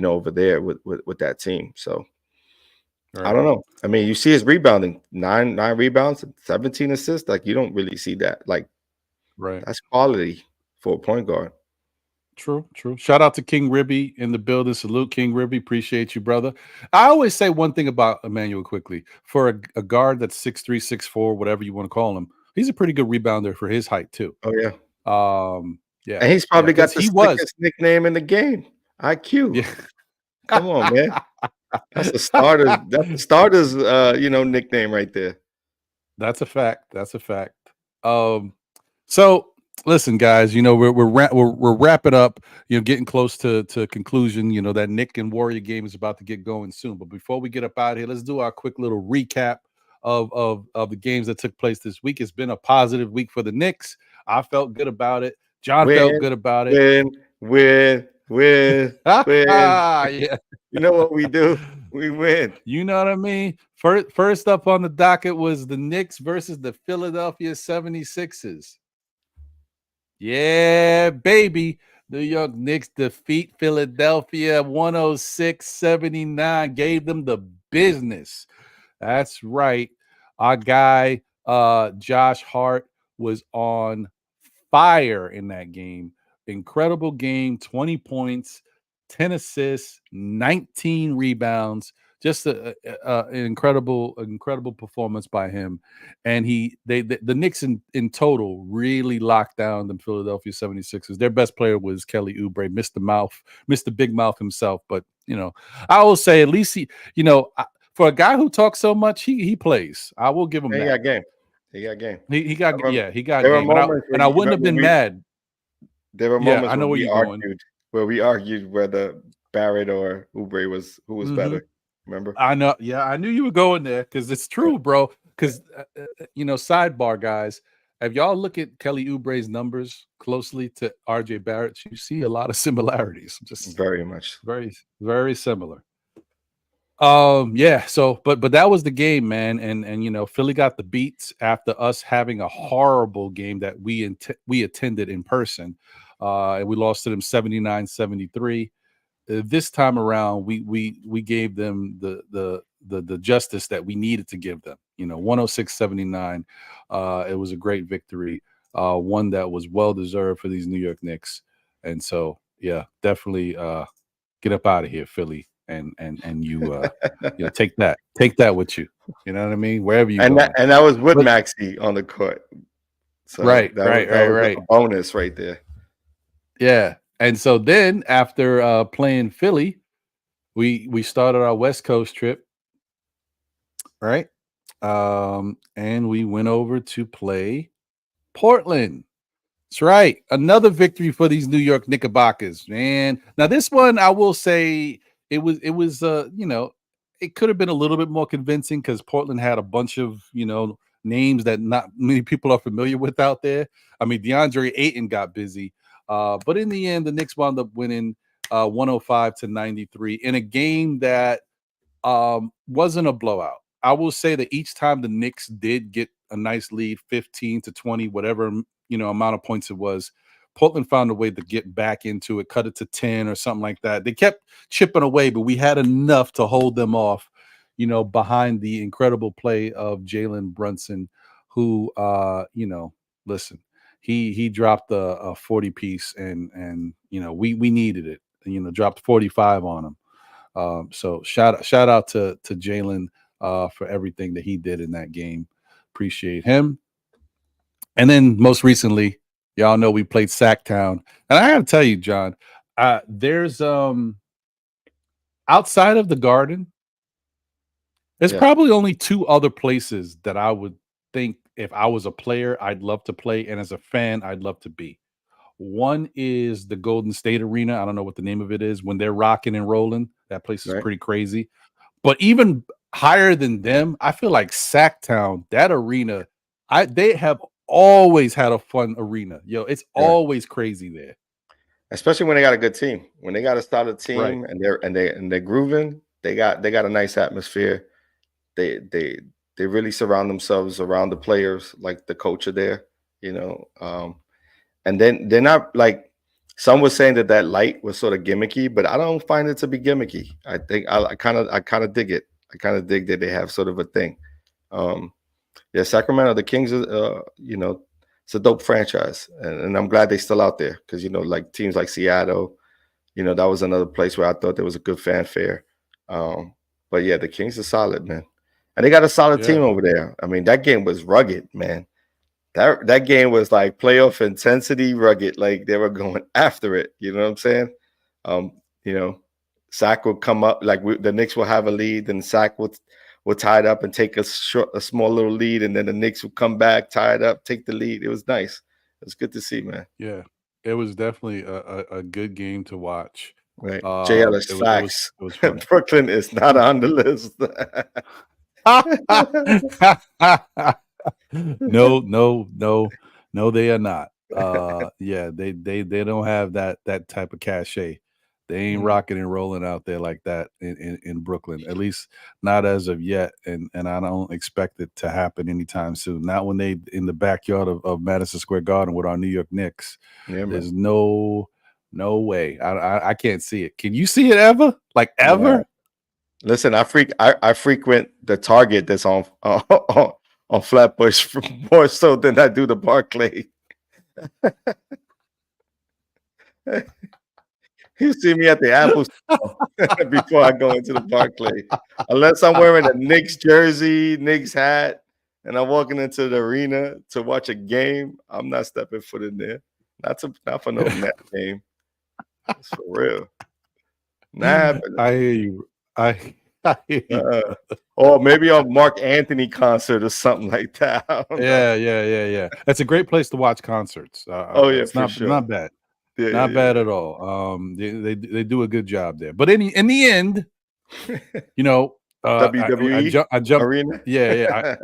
Speaker 2: over there with that team. So I don't know. I mean, you see his rebounding, 9 rebounds, 17 assists. You don't really see that. That's quality for a point guard.
Speaker 1: True. Shout out to King Ribby in the building. Salute, King Ribby. Appreciate you, brother. I always say one thing about Emmanuel Quickly. For a guard that's 6'3", 6'4", whatever you want to call him, he's a pretty good rebounder for his height too.
Speaker 2: Oh yeah.
Speaker 1: Yeah.
Speaker 2: And he's probably got the slickest nickname in the game, IQ. Yeah. Come on, man. That's the starter's nickname right there.
Speaker 1: That's a fact. So listen, guys, we're wrapping up, getting close to conclusion. That Knick and Warrior game is about to get going soon. But before we get up out of here, let's do our quick little recap of the games that took place this week. It's been a positive week for the Knicks. I felt good about it. John felt good about it.
Speaker 2: Win. Win.
Speaker 1: Yeah.
Speaker 2: You know what we do? We win.
Speaker 1: You know what I mean? First up on the docket was the Knicks versus the Philadelphia 76ers. Yeah, baby. New York Knicks defeat Philadelphia 106-79. Gave them the business. That's right. Our guy, Josh Hart, was on fire in that game. Incredible game, 20 points, 10 assists, 19 rebounds. Just an incredible performance by him. And the Knicks in total really locked down the Philadelphia 76ers. Their best player was Kelly Oubre, Mr. Big Mouth himself. But, I will say at least for a guy who talks so much, he plays. I will give him that.
Speaker 2: He got game. He got game.
Speaker 1: He got game. And I wouldn't have been mad.
Speaker 2: There were moments where we argued whether Barrett or Oubre was better. Remember?
Speaker 1: I know. Yeah, I knew you were going there because it's true, bro. Because sidebar guys, if y'all look at Kelly Oubre's numbers closely to RJ Barrett's, you see a lot of similarities. Just
Speaker 2: very much,
Speaker 1: very, very similar. Yeah. So, but that was the game, man. And Philly got the beats after us having a horrible game that we attended in person. And we lost to them 79-73. This time around, we gave them the justice that we needed to give them. 106-79. It was a great victory, one that was well deserved for these New York Knicks. And so, yeah, definitely get up out of here, Philly, and you take that with you. You know what I mean? Wherever you go.
Speaker 2: And that was with Maxey on the court. So
Speaker 1: right.
Speaker 2: A bonus right there.
Speaker 1: Yeah. And so then after playing Philly, we started our West Coast trip, right? And we went over to play Portland. That's right. Another victory for these New York Knickerbockers, man. Now this one, I will say it was it could have been a little bit more convincing because Portland had a bunch of, names that not many people are familiar with out there. I mean, DeAndre Ayton got busy. But in the end, the Knicks wound up winning 105-93 in a game that wasn't a blowout. I will say that each time the Knicks did get a nice lead, 15-20, whatever amount of points it was, Portland found a way to get back into it, cut it to 10 or something like that. They kept chipping away, but we had enough to hold them off, behind the incredible play of Jalen Brunson, who, listen. He dropped a 40 piece and we needed it, dropped 45 on him. So shout out to Jalen for everything that he did in that game. Appreciate him. And then most recently, y'all know we played Sacktown. And I gotta tell you, John, there's outside of the Garden, there's probably only two other places that I would think if I was a player, I'd love to play. And as a fan, I'd love to be. One is the Golden State Arena. I don't know what the name of it is. When they're rocking and rolling, that place is pretty crazy. But even higher than them, I feel like Sacktown, that arena, they have always had a fun arena. It's always crazy there.
Speaker 2: Especially when they got a good team. When they got a solid team and they're grooving, they got a nice atmosphere. They really surround themselves around the players, like the coach are there, and then they're not like some were saying that light was sort of gimmicky, but I don't find it to be gimmicky. I think I kind of dig it. I kind of dig that they have sort of a thing. Sacramento, the Kings, it's a dope franchise, and I'm glad they're still out there because like teams like Seattle, that was another place where I thought there was a good fanfare. But yeah, the Kings are solid, man. And they got a solid team over there. I mean, that game was rugged, man. That game was like playoff intensity rugged. Like they were going after it. You know what I'm saying? Sac will come up. Like the Knicks will have a lead, and Sac will tie it up and take a small little lead, and then the Knicks will come back, tie it up, take the lead. It was nice. It was good to see, man.
Speaker 1: Yeah, it was definitely a good game to watch.
Speaker 2: Right. JLS facts. It was Brooklyn is not on the list.
Speaker 1: No, they are not. They don't have that type of cachet. They ain't rocking and rolling out there like that in Brooklyn, at least not as of yet. And I don't expect it to happen anytime soon. Not when they in the backyard of Madison Square Garden with our New York Knicks.
Speaker 2: Yeah,
Speaker 1: there's no way. I can't see it. Can you see it ever? Like ever?
Speaker 2: Yeah. Listen, I frequent the Target that's on Flatbush more so than I do the Barclay. You see me at the Apple store before I go into the Barclay. Unless I'm wearing a Knicks jersey, Knicks hat, and I'm walking into the arena to watch a game, I'm not stepping foot in there. Not for no net game. It's for real. Nah,
Speaker 1: I hear you. I hear you.
Speaker 2: Or maybe a Mark Anthony concert or something like that.
Speaker 1: Yeah. That's a great place to watch concerts. It's not bad. Not bad at all. They do a good job there. But in the end, you know,
Speaker 2: WWE
Speaker 1: I jumped
Speaker 2: arena.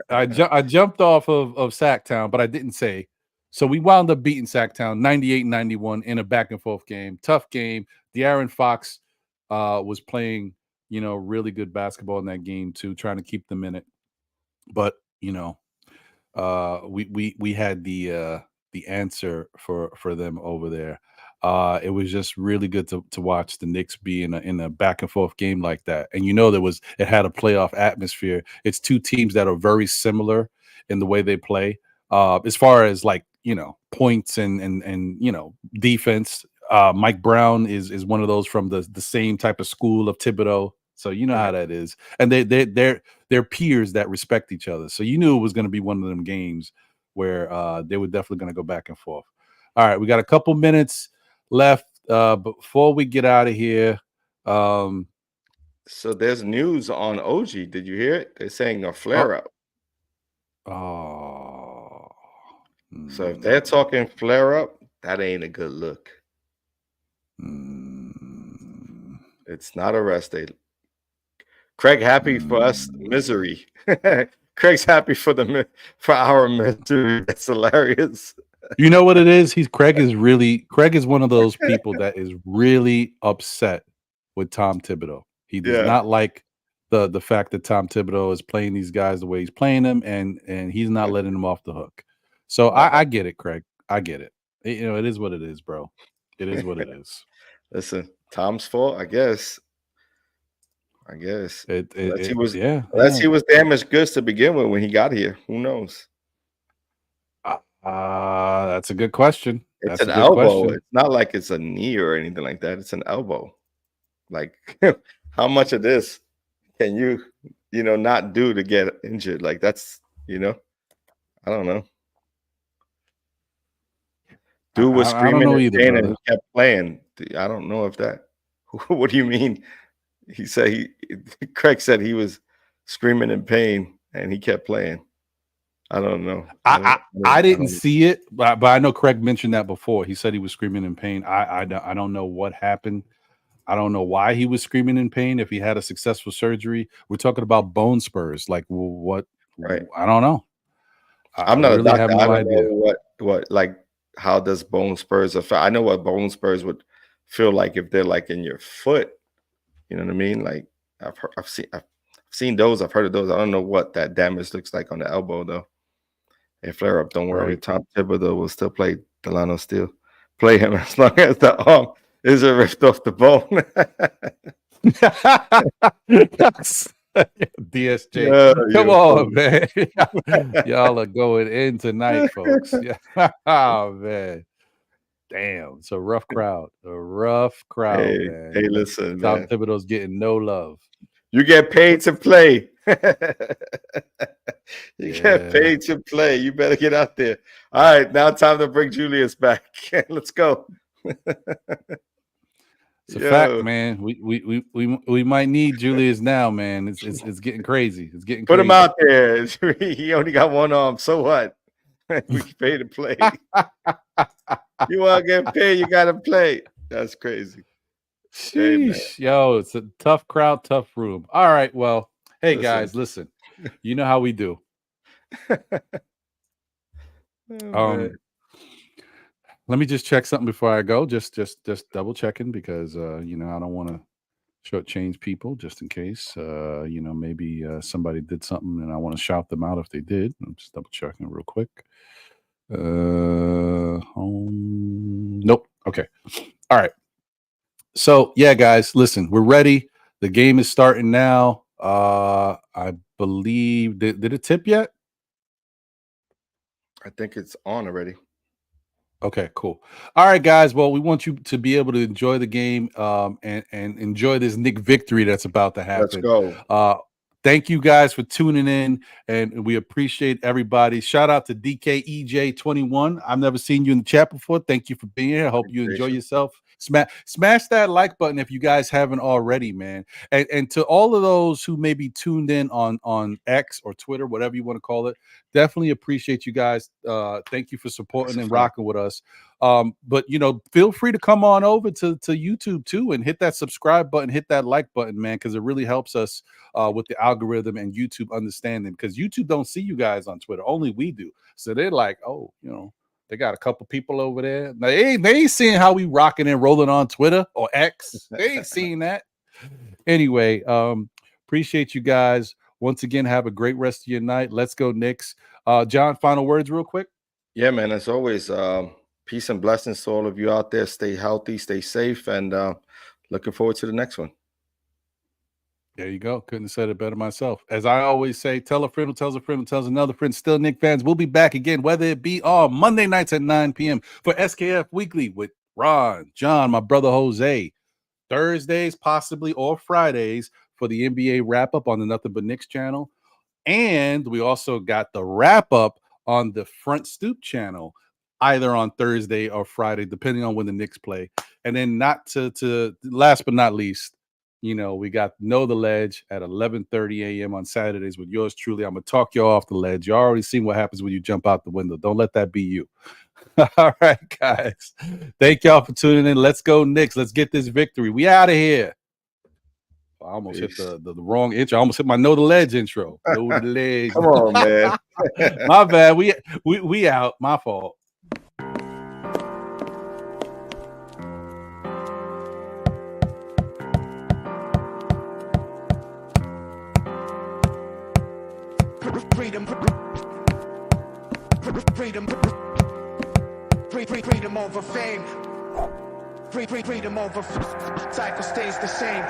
Speaker 1: I jumped off of Sacktown, but I didn't say. So we wound up beating Sacktown 98-91 in a back and forth game. Tough game. De'Aaron Fox was playing, really good basketball in that game too, trying to keep them in it. But we had the answer for them over there. It was just really good to watch the Knicks be in a back and forth game like that. And it had a playoff atmosphere. It's two teams that are very similar in the way they play. As far as points and defense. Mike Brown is one of those from the same type of school of Thibodeau. So you know how that is. And they're peers that respect each other. So you knew it was going to be one of them games where they were definitely going to go back and forth. All right, we got a couple minutes left before we get out of here.
Speaker 2: So there's news on OG. Did you hear it? They're saying a flare up.
Speaker 1: Oh.
Speaker 2: So if they're talking flare up, that ain't a good look. It's not a rest day. Craig happy for us misery. Craig's happy for our misery. That's hilarious.
Speaker 1: You know what it is? Craig is one of those people that is really upset with Tom Thibodeau. He does not like the fact that Tom Thibodeau is playing these guys the way he's playing them, and he's not letting them off the hook. So I get it, Craig. I get it. It is what it is, bro. It is what it is.
Speaker 2: Listen, Tom's fault, I guess. Unless he was damaged goods to begin with when he got here. Who knows?
Speaker 1: That's a good question.
Speaker 2: It's an elbow. Question. It's not like it's a knee or anything like that. It's an elbow. Like, how much of this can you not do to get injured? Like, that's, I don't know. Dude was screaming and saying and he kept playing. I don't know if that. What do you mean? He said Craig said he was screaming in pain and he kept playing. I don't know.
Speaker 1: I didn't see it, but I know Craig mentioned that before. He said he was screaming in pain. I don't know what happened. I don't know why he was screaming in pain. If he had a successful surgery, we're talking about bone spurs. Like, what?
Speaker 2: Right.
Speaker 1: I don't know.
Speaker 2: I'm not really a doctor. I don't know what like how does bone spurs affect. I know what bone spurs would feel like if they're like in your foot. You know what I mean? Like I've seen those. I've heard of those. I don't know what that damage looks like on the elbow though. A flare up, don't worry. Right. Tom Thibodeau will still play Delano Steele. Play him as long as the arm isn't ripped off the bone.
Speaker 1: DSJ, come on, man. Y'all are going in tonight, folks. Yeah. Oh man. Damn, it's a rough crowd. Man.
Speaker 2: Hey, listen,
Speaker 1: Tom Thibodeau's getting no love.
Speaker 2: You get paid to play. Get paid to play. You better get out there. All right, now time to bring Julius back. Let's go.
Speaker 1: It's a fact, man. We might need Julius now, man. It's getting crazy. It's getting
Speaker 2: Put
Speaker 1: crazy.
Speaker 2: Him out there. He only got one arm. So what? We pay to play. You want to get paid, you got to play. That's crazy.
Speaker 1: Sheesh. Yo, it's a tough crowd, tough room. All right, well, hey, guys, listen. You know how we do. Let me just check something before I go. Just double checking because I don't want to shortchange people just in case. Maybe somebody did something and I want to shout them out if they did. I'm just double checking real quick. Nope. Okay. All right. So yeah, guys, listen, we're ready. The game is starting now. I believe did it tip yet?
Speaker 2: I think it's on already.
Speaker 1: Okay, cool. All right, guys. Well, we want you to be able to enjoy the game and enjoy this Knick victory that's about to happen.
Speaker 2: Let's go.
Speaker 1: Thank you guys for tuning in, and we appreciate everybody. Shout out to DKEJ21. I've never seen you in the chat before. Thank you for being here. I hope you enjoy yourself. Smash that like button if you guys haven't already, man. And to all of those who may be tuned in on X or Twitter, whatever you want to call it, definitely appreciate you guys. Thank you for supporting and rocking with us. But feel free to come on over to YouTube too and hit that subscribe button, hit that like button, man, because it really helps us with the algorithm and YouTube understanding, because YouTube don't see you guys on Twitter, only we do. So they're like, oh, they got a couple people over there. Now, they ain't seeing how we rocking and rolling on Twitter or X. They ain't seeing that. Anyway, appreciate you guys. Once again, have a great rest of your night. Let's go, Knicks. John, final words real quick.
Speaker 2: Yeah, man, as always, peace and blessings to all of you out there. Stay healthy, stay safe, and looking forward to the next one.
Speaker 1: There you go. Couldn't have said it better myself. As I always say, tell a friend who tells a friend who tells another friend. Still, Knick fans, we'll be back again, whether it be on Monday nights at 9 p.m. for SKF Weekly with Ron, John, my brother Jose. Thursdays, possibly, or Fridays for the NBA wrap-up on the Nothing But Knicks channel. And we also got the wrap-up on the Front Stoop channel, either on Thursday or Friday, depending on when the Knicks play. And then not to last but not least, we got Know the Ledge at 11:30 a.m. on Saturdays with yours truly. I'm going to talk you off the ledge. You already seen what happens when you jump out the window. Don't let that be you. All right, guys. Thank y'all for tuning in. Let's go, Knicks. Let's get this victory. We out of here. I almost hit the wrong intro. I almost hit my Know the Ledge intro. Know the Ledge.
Speaker 2: Come on, man.
Speaker 1: My bad. We out. My fault.
Speaker 3: Freedom over fame. Freedom over cycle stays the same.